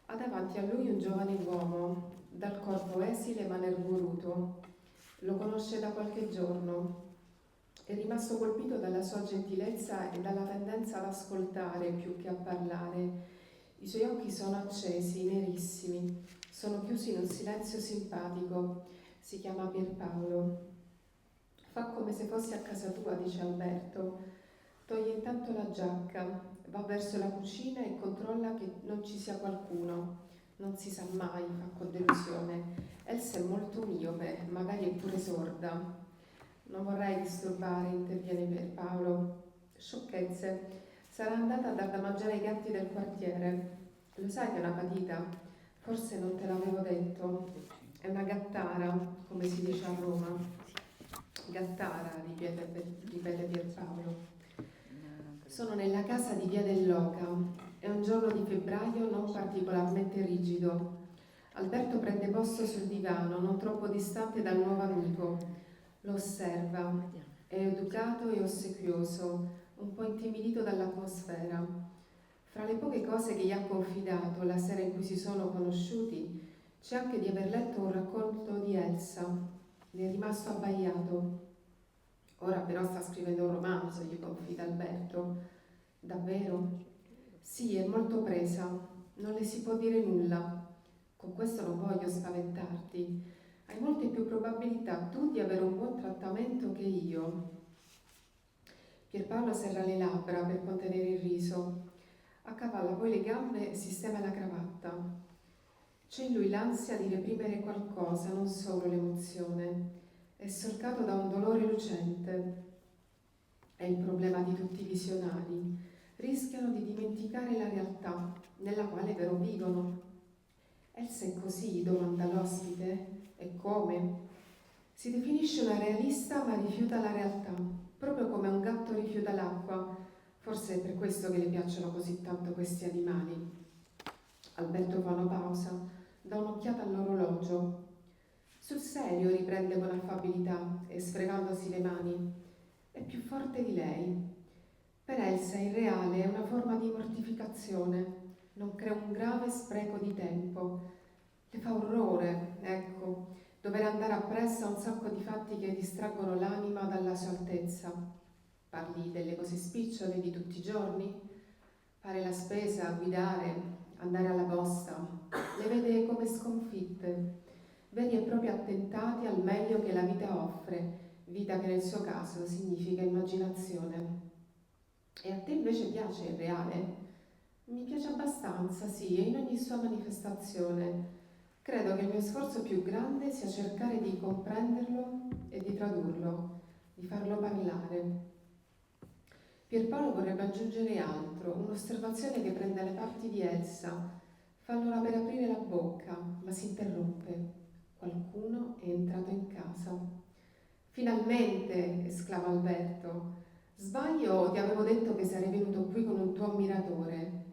Ha davanti a lui un giovane uomo, dal corpo esile ma nervoruto. Lo conosce da qualche giorno. È rimasto colpito dalla sua gentilezza e dalla tendenza ad ascoltare più che a parlare. I suoi occhi sono accesi, nerissimi, sono chiusi in un silenzio simpatico. Si chiama Pierpaolo. Fa come se fossi a casa tua, dice Alberto. Toglie intanto la giacca, va verso la cucina e controlla che non ci sia qualcuno. Non si sa mai, fa con delusione. Elsa è molto miope, magari è pure sorda. Non vorrei disturbare, interviene Pierpaolo. Sciocchezze. Sarà andata a dar da mangiare ai gatti del quartiere. Lo sai che è una patita? Forse non te l'avevo detto. È una gattara, come si dice a Roma. Gattara, ripete Pierpaolo. Sono nella casa di Via dell'Oca. È un giorno di febbraio non particolarmente rigido. Alberto prende posto sul divano, non troppo distante dal nuovo amico. Lo osserva. È educato e ossequioso, un po' intimidito dall'atmosfera. Fra le poche cose che gli ha confidato la sera in cui si sono conosciuti, c'è anche di aver letto un racconto di Elsa. Ne è rimasto abbaiato. Ora però sta scrivendo un romanzo, gli confida Alberto. Davvero? Sì, è molto presa. Non le si può dire nulla. Con questo non voglio spaventarti. Hai molte più probabilità tu di avere un buon trattamento che io. Pierpaolo serra le labbra per contenere il riso. Accavalla poi le gambe e sistema la cravatta. C'è in lui l'ansia di reprimere qualcosa, non solo l'emozione. È solcato da un dolore lucente. È il problema di tutti i visionari. Rischiano di dimenticare la realtà, nella quale però vivono. Elsa è così, domanda l'ospite. E come? Si definisce una realista ma rifiuta la realtà, proprio come un gatto rifiuta l'acqua. Forse è per questo che le piacciono così tanto questi animali. Alberto fa una pausa, dà un'occhiata all'orologio. Sul serio, riprende con affabilità e sfregandosi le mani. È più forte di lei. Per Elsa il reale è una forma di mortificazione, non crea un grave spreco di tempo. Le fa orrore, ecco, dover andare appresso a un sacco di fatti che distraggono l'anima dalla sua altezza. Parli delle cose spicciole di tutti i giorni? Fare la spesa, guidare, andare alla posta. Le vede come sconfitte, veri e propri attentati al meglio che la vita offre, vita che nel suo caso significa immaginazione. E a te invece piace il reale? Mi piace abbastanza, sì, e in ogni sua manifestazione. Credo che il mio sforzo più grande sia cercare di comprenderlo e di tradurlo, di farlo parlare. Pierpaolo vorrebbe aggiungere altro, un'osservazione che prende le parti di Elsa. Fa allora per aprire la bocca, ma si interrompe. Qualcuno è entrato in casa. Finalmente, esclama Alberto. Sbaglio o ti avevo detto che sarei venuto qui con un tuo ammiratore?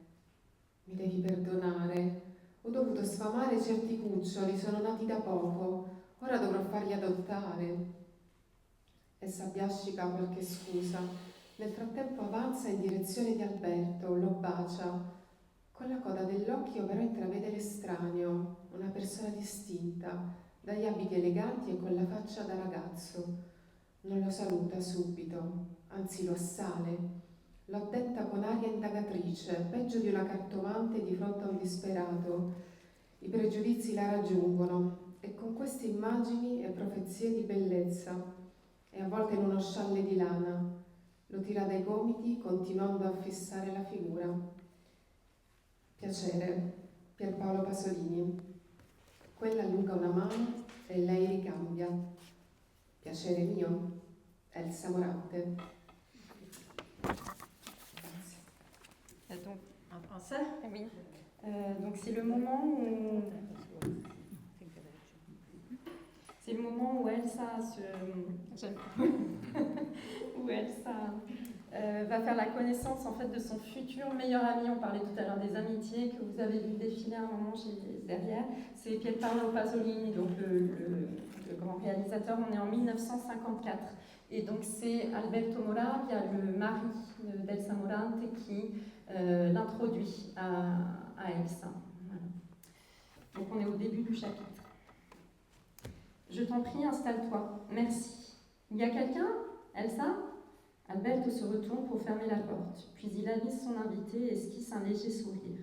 Mi devi perdonare. Ho dovuto sfamare certi cuccioli, sono nati da poco. Ora dovrò farli adottare. Essa abbiascica qualche scusa. Nel frattempo avanza in direzione di Alberto, lo bacia. Con la coda dell'occhio però intravede l'estraneo, una persona distinta, dagli abiti eleganti e con la faccia da ragazzo. Non lo saluta subito, anzi lo assale. Lo attenta con aria indagatrice, peggio di una cartomante di fronte a un disperato. I pregiudizi la raggiungono e con queste immagini e profezie di bellezza è avvolta in uno scialle di lana. Lo tira dai gomiti continuando a fissare la figura. Piacere, Pierpaolo Pasolini. Quella allunga una mano e lei ricambia. Piacere mio, Elsa Morante. Donc, En français? oui. Donc c'est le moment où où Elsa se où où Elsa va faire la connaissance en fait de son futur meilleur ami. On parlait tout à l'heure des amitiés que vous avez vu défiler à un moment derrière. C'est Pierpaolo Pasolini, donc le grand réalisateur. On est en 1954. Et donc c'est Alberto Moravia, le mari d'Elsa Morante, qui l'introduit à Elsa. Voilà. Donc on est au début du chapitre. Je t'en prie, installe-toi. Merci. Il y a quelqu'un, Elsa? Alberto se retourne pour fermer la porte, puis il avise son invité et esquisse un léger sourire.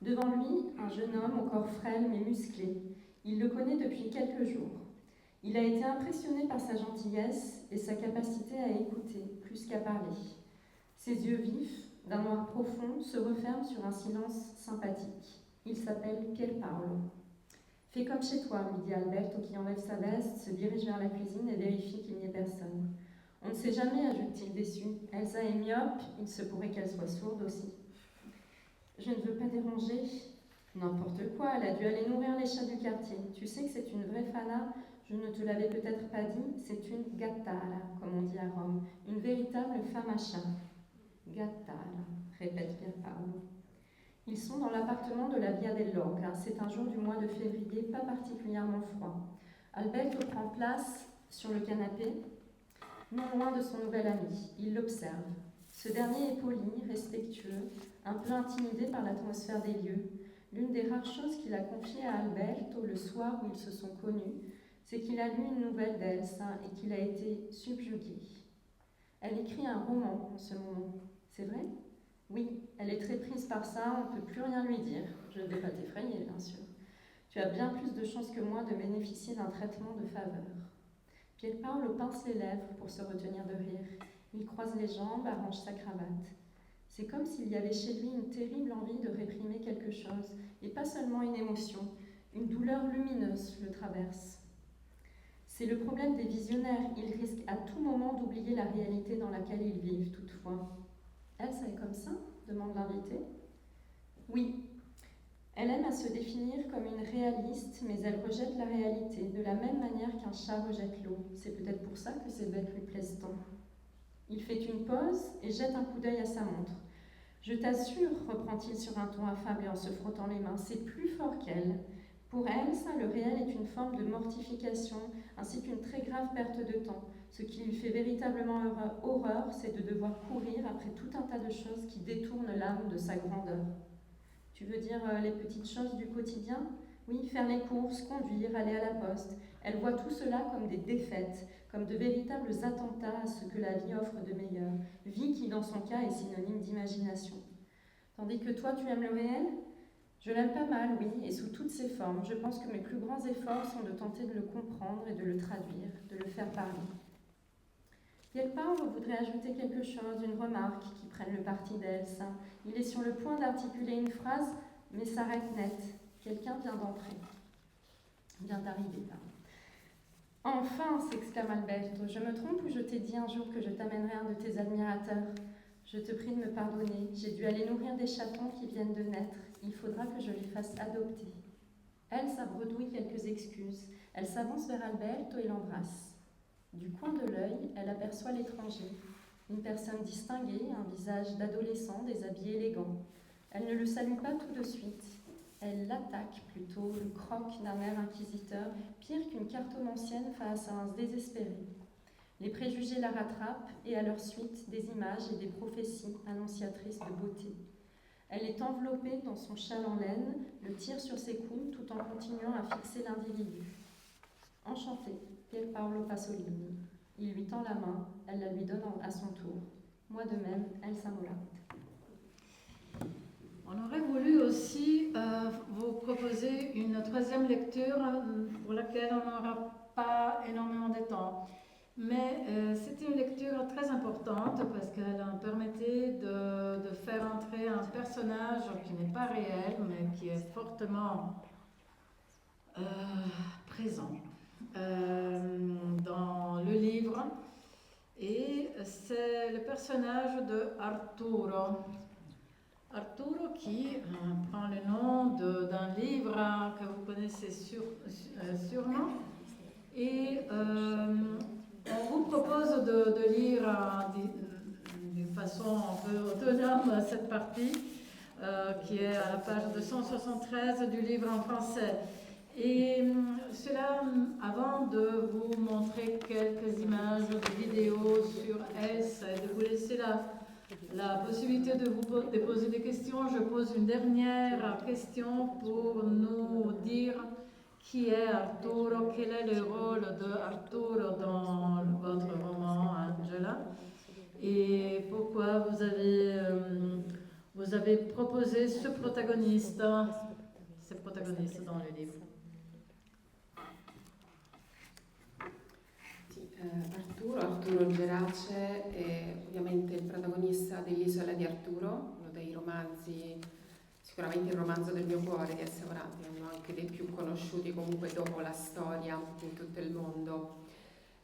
Devant lui, un jeune homme au corps frêle mais musclé. Il le connaît depuis quelques jours. Il a été impressionné par sa gentillesse et sa capacité à écouter, plus qu'à parler. Ses yeux vifs, d'un noir profond, se referment sur un silence sympathique. Il s'appelle Pierpaolo. Fais comme chez toi, lui dit Alberto qui enlève sa veste, se dirige vers la cuisine et vérifie qu'il n'y ait personne. On ne sait jamais, ajoute-t-il déçu. Elsa est myope, il se pourrait qu'elle soit sourde aussi. Je ne veux pas déranger. N'importe quoi, elle a dû aller nourrir les chats du quartier. Tu sais que c'est une vraie fana, je ne te l'avais peut-être pas dit, c'est une gattara, comme on dit à Rome, une véritable femme à chat. Gattara, répète Pierpaolo. Ils sont dans l'appartement de la Via dell'Oca. C'est un jour du mois de février, pas particulièrement froid. Alberto prend place sur le canapé, non loin de son nouvel ami. Il l'observe. Ce dernier est poli, respectueux, un peu intimidé par l'atmosphère des lieux. L'une des rares choses qu'il a confiées à Alberto le soir où ils se sont connus, c'est qu'il a lu une nouvelle d'Elsa et qu'il a été subjugué. Elle écrit un roman en ce moment. C'est vrai ? Oui, elle est très prise par ça, on ne peut plus rien lui dire. Je ne vais pas t'effrayer, bien sûr. Tu as bien plus de chances que moi de bénéficier d'un traitement de faveur. Pierpaolo pince les lèvres pour se retenir de rire. Il croise les jambes, arrange sa cravate. C'est comme s'il y avait chez lui une terrible envie de réprimer quelque chose, et pas seulement une émotion, une douleur lumineuse le traverse. C'est le problème des visionnaires, ils risquent à tout moment d'oublier la réalité dans laquelle ils vivent toutefois. Elsa est comme ça ? Demande l'invité. Oui. Elle aime à se définir comme une réaliste, mais elle rejette la réalité, de la même manière qu'un chat rejette l'eau. C'est peut-être pour ça que ces bêtes lui plaisent tant. Il fait une pause et jette un coup d'œil à sa montre. Je t'assure, reprend-il sur un ton affable et en se frottant les mains, c'est plus fort qu'elle. Pour elle, ça, le réel est une forme de mortification, ainsi qu'une très grave perte de temps. Ce qui lui fait véritablement horreur, c'est de devoir courir après tout un tas de choses qui détournent l'âme de sa grandeur. Tu veux dire les petites choses du quotidien ? Oui, faire les courses, conduire, aller à la poste. Elle voit tout cela comme des défaites, comme de véritables attentats à ce que la vie offre de meilleur. Vie qui, dans son cas, est synonyme d'imagination. Tandis que toi, tu aimes le réel ? Je l'aime pas mal, oui, et sous toutes ses formes. Je pense que mes plus grands efforts sont de tenter de le comprendre et de le traduire, de le faire parler. Pierpaolo voudrait ajouter quelque chose, une remarque qui prenne le parti d'Elsa. Il est sur le point d'articuler une phrase, mais s'arrête net. Quelqu'un vient d'entrer. Vient d'arriver, pardon. Enfin, s'exclame Alberto, je me trompe ou je t'ai dit un jour que je t'amènerais un de tes admirateurs ? Je te prie de me pardonner, j'ai dû aller nourrir des chatons qui viennent de naître. Il faudra que je les fasse adopter. Elsa bredouille quelques excuses. Elle s'avance vers Alberto et l'embrasse. Du coin de l'œil, elle aperçoit l'étranger, une personne distinguée, un visage d'adolescent, des habits élégants. Elle ne le salue pas tout de suite. Elle l'attaque plutôt, le croque d'un air inquisiteur, pire qu'une cartomancienne face à un désespéré. Les préjugés la rattrapent et à leur suite des images et des prophéties annonciatrices de beauté. Elle est enveloppée dans son châle en laine, le tire sur ses coudes tout en continuant à fixer l'individu. Enchanté, Pierpaolo Pasolini. Il lui tend la main, elle la lui donne à son tour. Moi de même, Elsa Morante. On aurait voulu aussi vous proposer une troisième lecture pour laquelle on n'aura pas énormément de temps. Mais c'était une lecture très importante parce qu'elle permettait de faire entrer un personnage qui n'est pas réel mais qui est fortement présent dans le livre. Et c'est le personnage de Arturo. Arturo qui prend le nom d'un livre que vous connaissez sûrement. Et On vous propose de lire d'une façon un peu autonome cette partie qui est à la page 273 du livre en français. Et cela, avant de vous montrer quelques images de vidéos sur Elsa et de vous laisser la possibilité de poser des questions, je pose une dernière question pour nous dire qui est Arturo, quel est le rôle de Arturo dans votre roman Angela et pourquoi vous avez proposé ce protagoniste dans le livre. Arturo Gerace è ovviamente il protagonista dell'Isola di Arturo, uno dei romanzi, sicuramente il romanzo del mio cuore di Elsa Morante, uno anche dei più conosciuti comunque dopo la storia in tutto il mondo.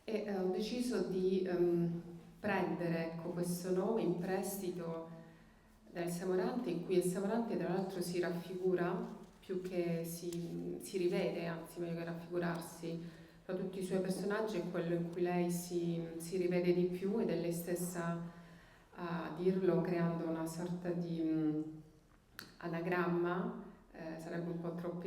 E ho deciso di prendere questo nome in prestito da Elsa Morante, in cui Elsa Morante tra l'altro si raffigura più che si rivede, anzi meglio che raffigurarsi, tra tutti i suoi personaggi è quello in cui lei si rivede di più ed è lei stessa a dirlo creando una sorta di anagramma, sarebbe un po' troppo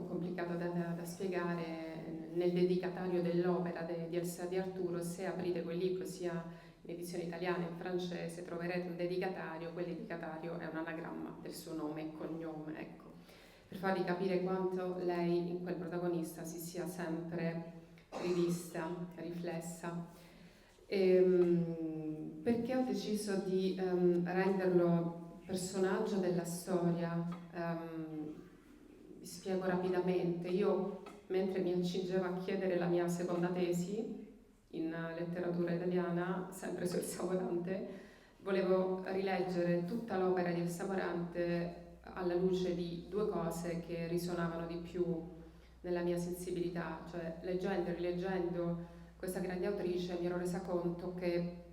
complicato da spiegare, nel dedicatario dell'opera di Elsa di Arturo. Se aprite quel libro sia in edizione italiana e in francese troverete un dedicatario, quel dedicatario è un anagramma del suo nome e cognome, ecco, per farvi capire quanto lei in quel protagonista si sia sempre rivista, riflessa. Perché ho deciso di renderlo personaggio della storia? Vi spiego rapidamente. Io, mentre mi accingevo a chiedere la mia seconda tesi in letteratura italiana, sempre su Elsa Morante, volevo rileggere tutta l'opera di Elsa Morante alla luce di due cose che risuonavano di più nella mia sensibilità, cioè leggendo e rileggendo questa grande autrice mi ero resa conto che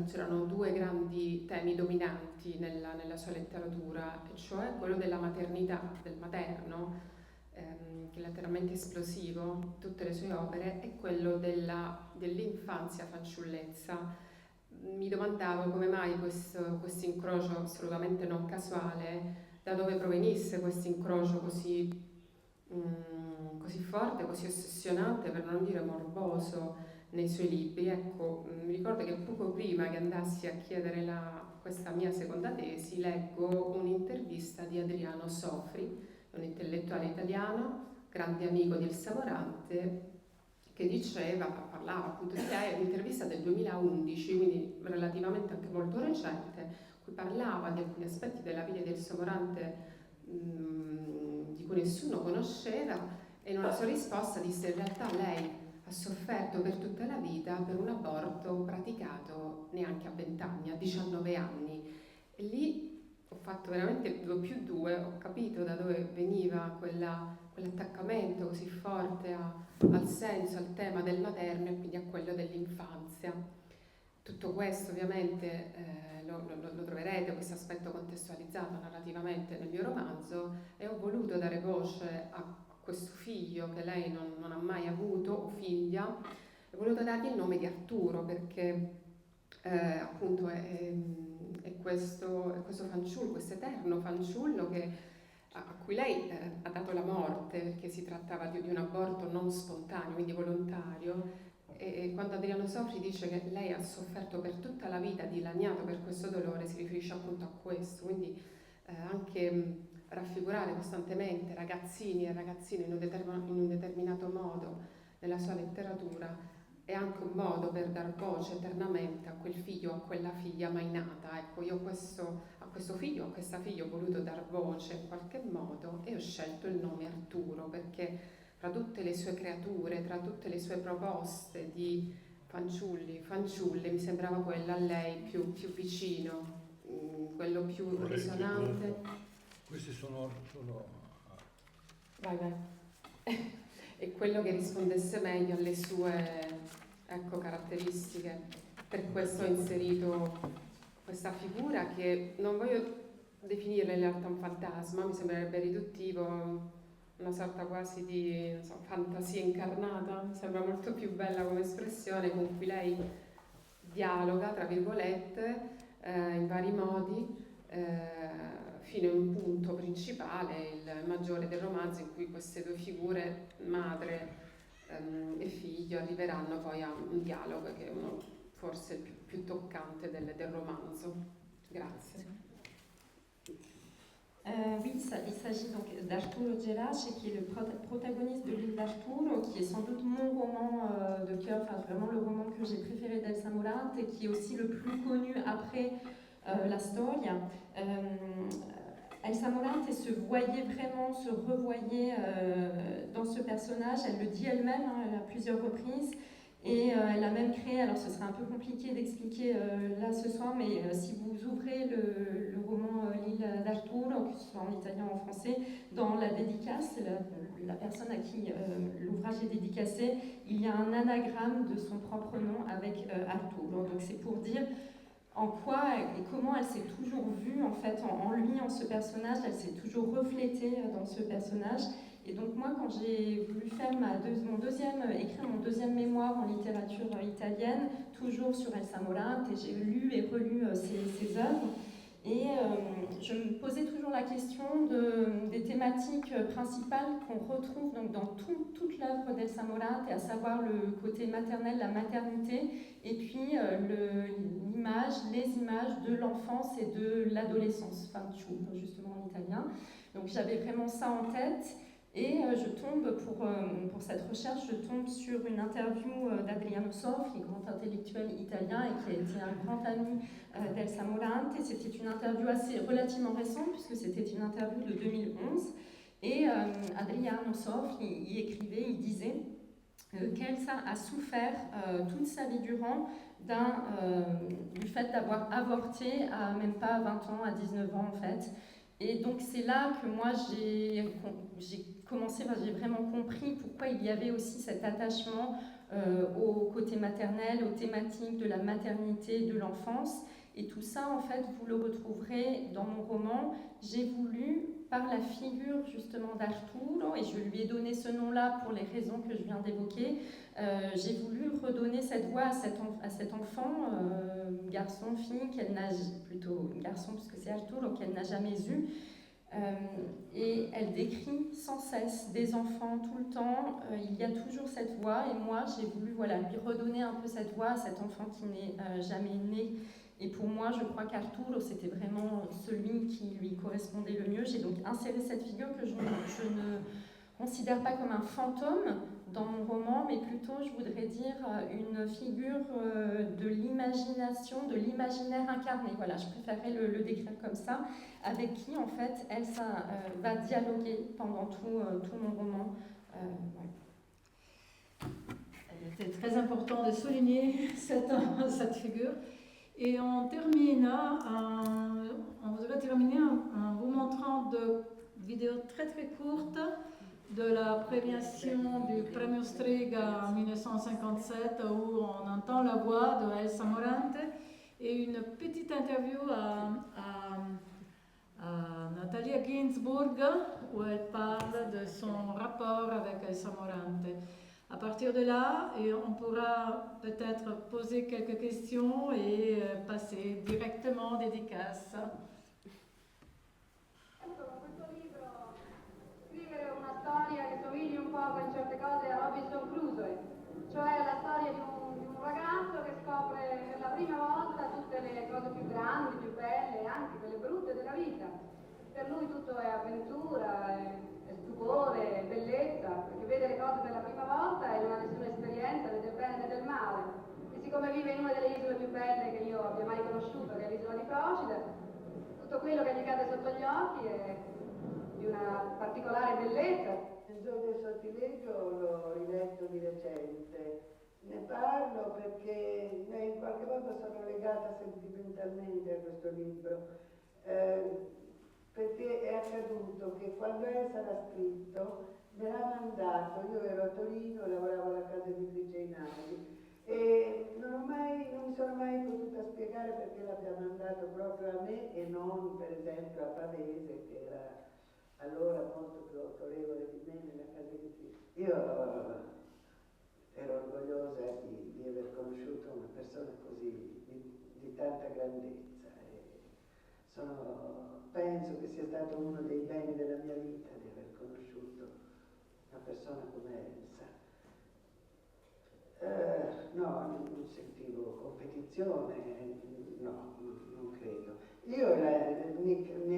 c'erano due grandi temi dominanti nella sua letteratura, e cioè quello della maternità, del materno, che è letteralmente esplosivo in tutte le sue opere, e quello dell'infanzia fanciullezza. Mi domandavo come mai questo incrocio assolutamente non casuale, da dove provenisse questo incrocio così forte, così ossessionante, per non dire morboso, nei suoi libri. Ecco, mi ricordo che poco prima che andassi a chiedere questa mia seconda tesi, leggo un'intervista di Adriano Sofri, un intellettuale italiano, grande amico di Elsa Morante, che parlava appunto di lei, un'intervista del 2011, quindi relativamente anche molto recente, in cui parlava di alcuni aspetti della vita di Elsa Morante di cui nessuno conosceva, e in una sua risposta disse: in realtà lei ha sofferto per tutta la vita per un aborto praticato neanche a 20 anni, a 19 anni. E lì ho fatto veramente 2+2, ho capito da dove veniva quell'attaccamento così forte al senso, al tema del materno e quindi a quello dell'infanzia. Tutto questo ovviamente lo troverete, questo aspetto contestualizzato narrativamente nel mio romanzo, e ho voluto dare voce a questo figlio che lei non ha mai avuto, o figlia, ho voluto dargli il nome di Arturo perché appunto è questo fanciullo, questo eterno fanciullo a cui lei ha dato la morte, perché si trattava di un aborto non spontaneo, quindi volontario. E quando Adriano Sofri dice che lei ha sofferto per tutta la vita, dilaniato per questo dolore, si riferisce appunto a questo, quindi anche raffigurare costantemente ragazzini e ragazzine in un determinato modo nella sua letteratura è anche un modo per dar voce eternamente a quel figlio, a quella figlia mai nata. Ecco, io a questo figlio, a questa figlia ho voluto dar voce in qualche modo, e ho scelto il nome Arturo perché tra tutte le sue creature, tra tutte le sue proposte di fanciulli, fanciulle, mi sembrava quello a lei più vicino, quello più risonante. Questi sono... Vai. E quello che rispondesse meglio alle sue caratteristiche. Per questo ho inserito questa figura che non voglio definirla in realtà un fantasma, mi sembrerebbe riduttivo. una sorta quasi di, non so, fantasia incarnata, mi sembra molto più bella come espressione con cui lei dialoga, tra virgolette, in vari modi, fino a un punto principale, il maggiore del romanzo, in cui queste due figure, madre e figlio, arriveranno poi a un dialogo che è uno forse più toccante del romanzo. Grazie. Oui, il s'agit donc d'Arturo Gerace, qui est le protagoniste de l'île d'Arturo, qui est sans doute mon roman de cœur, enfin vraiment le roman que j'ai préféré d'Elsa Morante, et qui est aussi le plus connu après La Storia. Elsa Morante se voyait vraiment, se revoyait dans ce personnage, elle le dit elle-même à plusieurs reprises. Et elle a même créé, alors ce serait un peu compliqué d'expliquer là ce soir, mais si vous ouvrez le roman L'île d'Arturo, que ce soit en italien ou en français, dans la dédicace, la personne à qui l'ouvrage est dédicacé, il y a un anagramme de son propre nom avec Arturo. Donc c'est pour dire en quoi et comment elle s'est toujours vue en fait en lui, en ce personnage, elle s'est toujours reflétée dans ce personnage. Et donc moi, quand j'ai voulu faire écrire mon deuxième mémoire en littérature italienne, toujours sur Elsa Morante, et j'ai lu et relu ses œuvres, et je me posais toujours la question des thématiques principales qu'on retrouve donc dans toute l'œuvre d'Elsa Morante, à savoir le côté maternel, la maternité, et puis les images de l'enfance et de l'adolescence, fanciullo justement en italien. Donc j'avais vraiment ça en tête. Et je tombe, pour cette recherche, je tombe sur une interview d'Adriano Sofri, grand intellectuel italien et qui a été un grand ami d'Elsa Morante. C'était une interview relativement récente, puisque c'était une interview de 2011. Et Adriano Sofri y écrivait, il disait qu'Elsa a souffert toute sa vie durant du fait d'avoir avorté à même pas 20 ans, à 19 ans en fait. Et donc c'est là que moi j'ai vraiment compris pourquoi il y avait aussi cet attachement au côté maternel, aux thématiques de la maternité, de l'enfance. Et tout ça, en fait, vous le retrouverez dans mon roman. J'ai voulu, par la figure justement d'Arturo, et je lui ai donné ce nom-là pour les raisons que je viens d'évoquer, j'ai voulu redonner cette voix à cet enfant, garçon, fille, plutôt garçon puisque c'est Arturo, qu'elle n'a jamais eu. Et elle décrit sans cesse des enfants tout le temps, il y a toujours cette voix, et moi j'ai voulu lui redonner un peu cette voix à cet enfant qui n'est jamais né. Et pour moi, je crois qu'Arturo, c'était vraiment celui qui lui correspondait le mieux. J'ai donc inséré cette figure que je ne considère pas comme un fantôme dans mon roman, mais plutôt, je voudrais dire, une figure de l'imagination, de l'imaginaire incarné. Voilà, je préférerais le décrire comme ça, avec qui, en fait, Elsa va dialoguer pendant tout mon roman. C'est très important de souligner cette figure. Et on voudrait terminer en vous montrant deux vidéos très très courtes de la premiation du Premio Strega en 1957 où on entend la voix de Elsa Morante et une petite interview à Natalia Ginzburg où elle parle de son rapport avec Elsa Morante. À partir de là, on pourra peut-être poser quelques questions et passer directement aux dédicaces. Questo libro scrivere una storia che somigli un po' in certe cose a Robinson Crusoe, cioè la storia di un ragazzo che scopre per la prima volta tutte le cose più grandi, più belle, anche quelle brutte della vita. Per lui tutto è avventura, è stupore, è bellezza, perché vede le cose per la prima volta e non ha nessuna esperienza né del bene né del male. E siccome vive in una delle isole più belle che io abbia mai conosciuto, che è l'isola di Procida, tutto quello che gli cade sotto gli occhi è di una particolare bellezza. Il gioco del sortileggio l'ho riletto di recente, ne parlo perché in qualche modo sono legata sentimentalmente a questo libro, perché è accaduto che quando Elsa l'ha scritto me l'ha mandato, io ero a Torino, lavoravo alla casa editrice Inari e non mi sono mai potuta spiegare perché l'abbia mandato proprio a me e non per esempio a Pavese che era allora molto più autorevole di me nella casa editrice. Io ero orgogliosa di aver conosciuto una persona così di tanta grandezza e penso che sia stato uno dei beni della mia vita di aver conosciuto una persona come Elsa. No, non sentivo competizione, no, non credo. Mi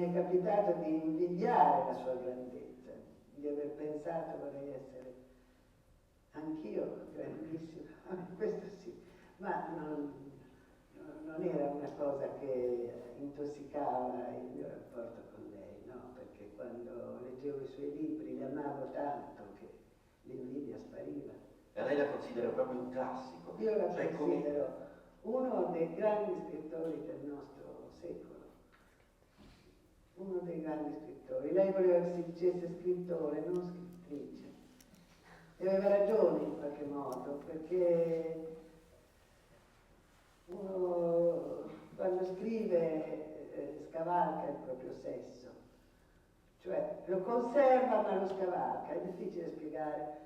è capitato di invidiare la sua grandezza, di aver pensato vorrei essere anch'io grandissima, questo sì, ma non era una cosa che intossicava il mio rapporto con lei, no, perché quando leggevo i suoi libri li amavo tanto che l'invidia spariva. E lei la considera proprio un classico? Io la Cioè, considero uno dei grandi scrittori del nostro secolo, uno dei grandi scrittori. Lei voleva che si dicesse scrittore, non scrittrice. E aveva ragione in qualche modo, perché uno quando scrive scavalca il proprio sesso, cioè lo conserva ma lo scavalca, è difficile spiegare.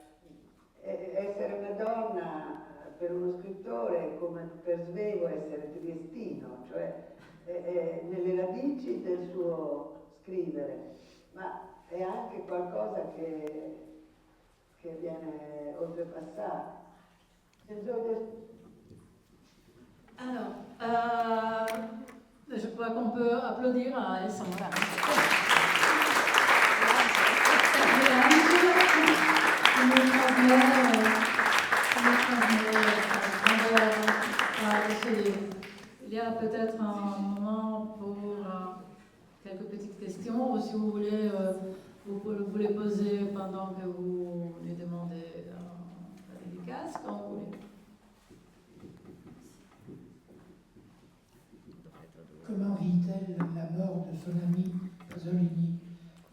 Essere una donna per uno scrittore è come per Svevo essere triestino, cioè è nelle radici del suo scrivere, ma è anche qualcosa che viene oltrepassato. Alors, je crois qu'on peut applaudir à Elsa Morante. Il y a peut-être un moment pour quelques petites questions, ou si vous voulez, vous les poser pendant que vous lui demandez la dédicace, quand vous voulez. Comment vit-elle la mort de son ami Pasolini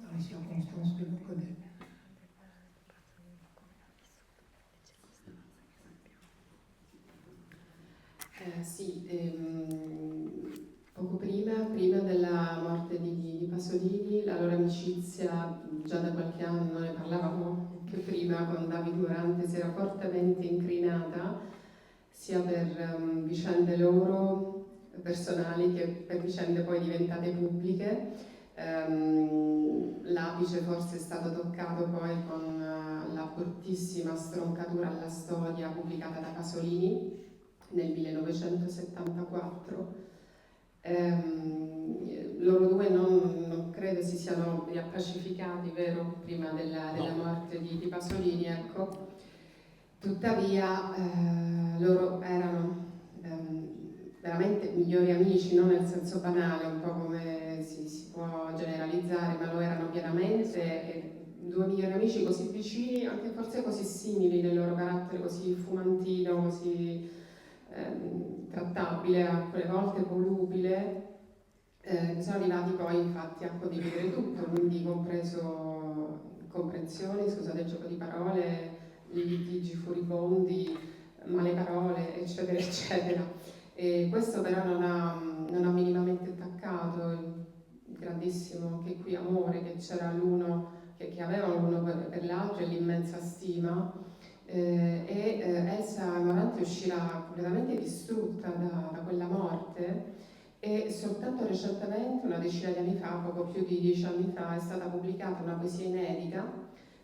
dans les circonstances que l'on connaît? Poco prima della morte di Pasolini, la loro amicizia già da qualche anno, ne parlavamo anche prima con David Morante, si era fortemente incrinata sia per vicende loro personali che per vicende poi diventate pubbliche. L'apice forse è stato toccato poi con la bruttissima stroncatura alla storia pubblicata da Pasolini nel 1974. Loro due non credo si siano riappacificati, vero, prima della morte di Pasolini, ecco. Tuttavia loro erano veramente migliori amici, non nel senso banale, un po' come si può generalizzare, ma lo erano pienamente. Due migliori amici così vicini, anche forse così simili nel loro carattere, così fumantino, così trattabile, alcune volte volubile, sono arrivati poi infatti a condividere tutto, quindi compreso incomprensioni, scusate il gioco di parole, litigi furibondi, male parole, eccetera, eccetera. E questo però non ha minimamente attaccato il grandissimo che qui amore che c'era l'uno, che avevano l'uno per l'altro e l'immensa stima. Elsa Morante uscirà completamente distrutta da quella morte e soltanto recentemente, una decina di anni fa, poco più di 10 anni fa, è stata pubblicata una poesia inedita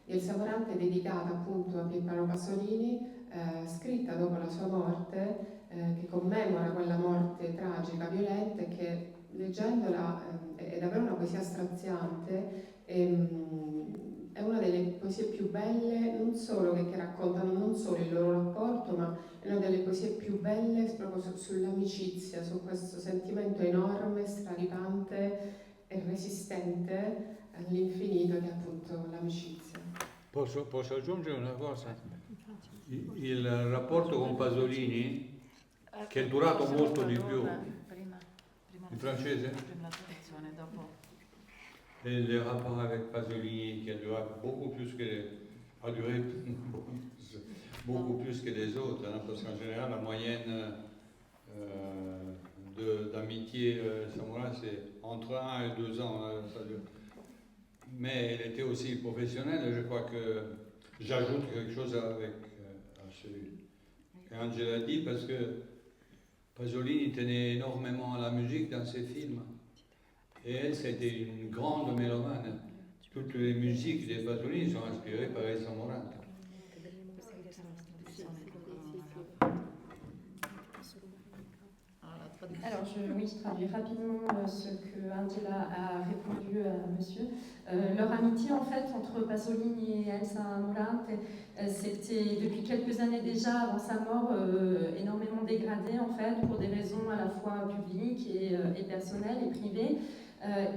di Elsa Morante dedicata appunto a Pierpaolo Pasolini, scritta dopo la sua morte, che commemora quella morte tragica, violenta, e che leggendola è davvero una poesia straziante. È una delle poesie più belle, non solo che raccontano non solo il loro rapporto, ma è una delle poesie più belle proprio sull'amicizia, su questo sentimento enorme, straripante e resistente all'infinito che è appunto l'amicizia. Posso aggiungere una cosa? Il rapporto con Pasolini, che è durato molto di più, in francese? Prima la traduzione, dopo. Et le rapport avec Pasolini, qui a duré beaucoup plus que les autres, hein, parce qu'en général, la moyenne d'amitié Samouraï, c'est entre 1 et 2 ans. mais elle était aussi professionnelle. Je crois que j'ajoute quelque chose avec à ce qu'Angela dit, parce que Pasolini tenait énormément à la musique dans ses films. Et elle, c'était une grande mélomane. Toutes les musiques de Pasolini sont inspirées par Elsa Morante. Alors, je traduis rapidement ce que Angela a répondu à monsieur. Leur amitié, en fait, entre Pasolini et Elsa Morante, c'était depuis quelques années déjà, avant sa mort, énormément dégradée, en fait, pour des raisons à la fois publiques et personnelles et privées,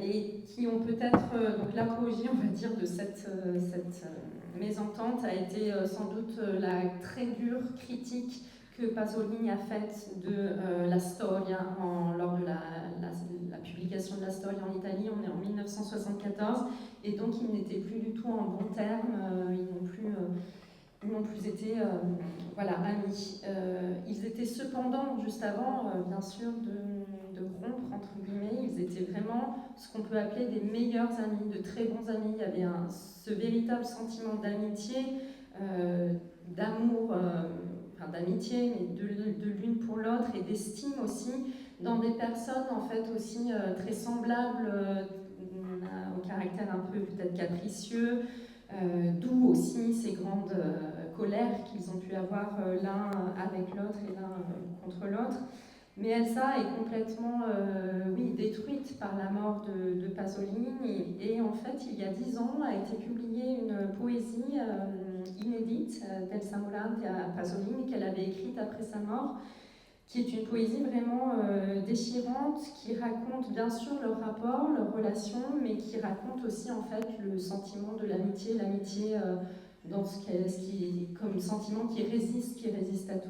et qui ont peut-être, donc l'apologie, on va dire, de cette mésentente a été sans doute la très dure critique que Pasolini a faite de la Storia lors de la publication de la Storia en Italie. On est en 1974 et donc ils n'étaient plus du tout en bons termes, ils n'ont plus été amis. Ils étaient cependant, juste avant, bien sûr, de rompre, entre guillemets, ils étaient vraiment ce qu'on peut appeler des meilleurs amis, de très bons amis. Il y avait ce véritable sentiment d'amitié, d'amour, d'amitié, mais de l'une pour l'autre, et d'estime aussi, dans des personnes en fait aussi très semblables, au caractère un peu peut-être capricieux, d'où aussi ces grandes colères qu'ils ont pu avoir l'un avec l'autre et l'un contre l'autre. Mais Elsa est complètement détruite par la mort de Pasolini, et en fait il y a 10 ans a été publiée une poésie inédite d'Elsa Morante à Pasolini qu'elle avait écrite après sa mort, qui est une poésie vraiment déchirante, qui raconte bien sûr leur rapport, leur relation, mais qui raconte aussi en fait le sentiment de l'amitié dans ce qui est comme sentiment qui résiste à tout.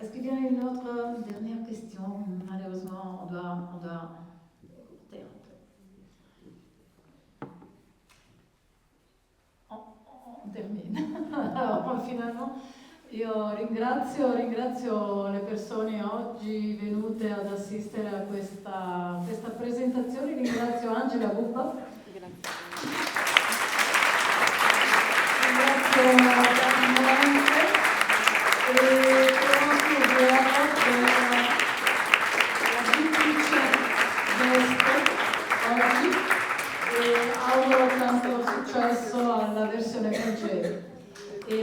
Est-ce qu'il y a une autre dernière question? Malheureusement, on doit courter un peu. On termine. Allora, finalement, io ringrazio le persone oggi venute ad assistere a questa presentazione. Ringrazio Angela Buppa. Ringrazio Dani Morante. E proprio per la duplice veste oggi, e auguro tanto successo alla versione francese. E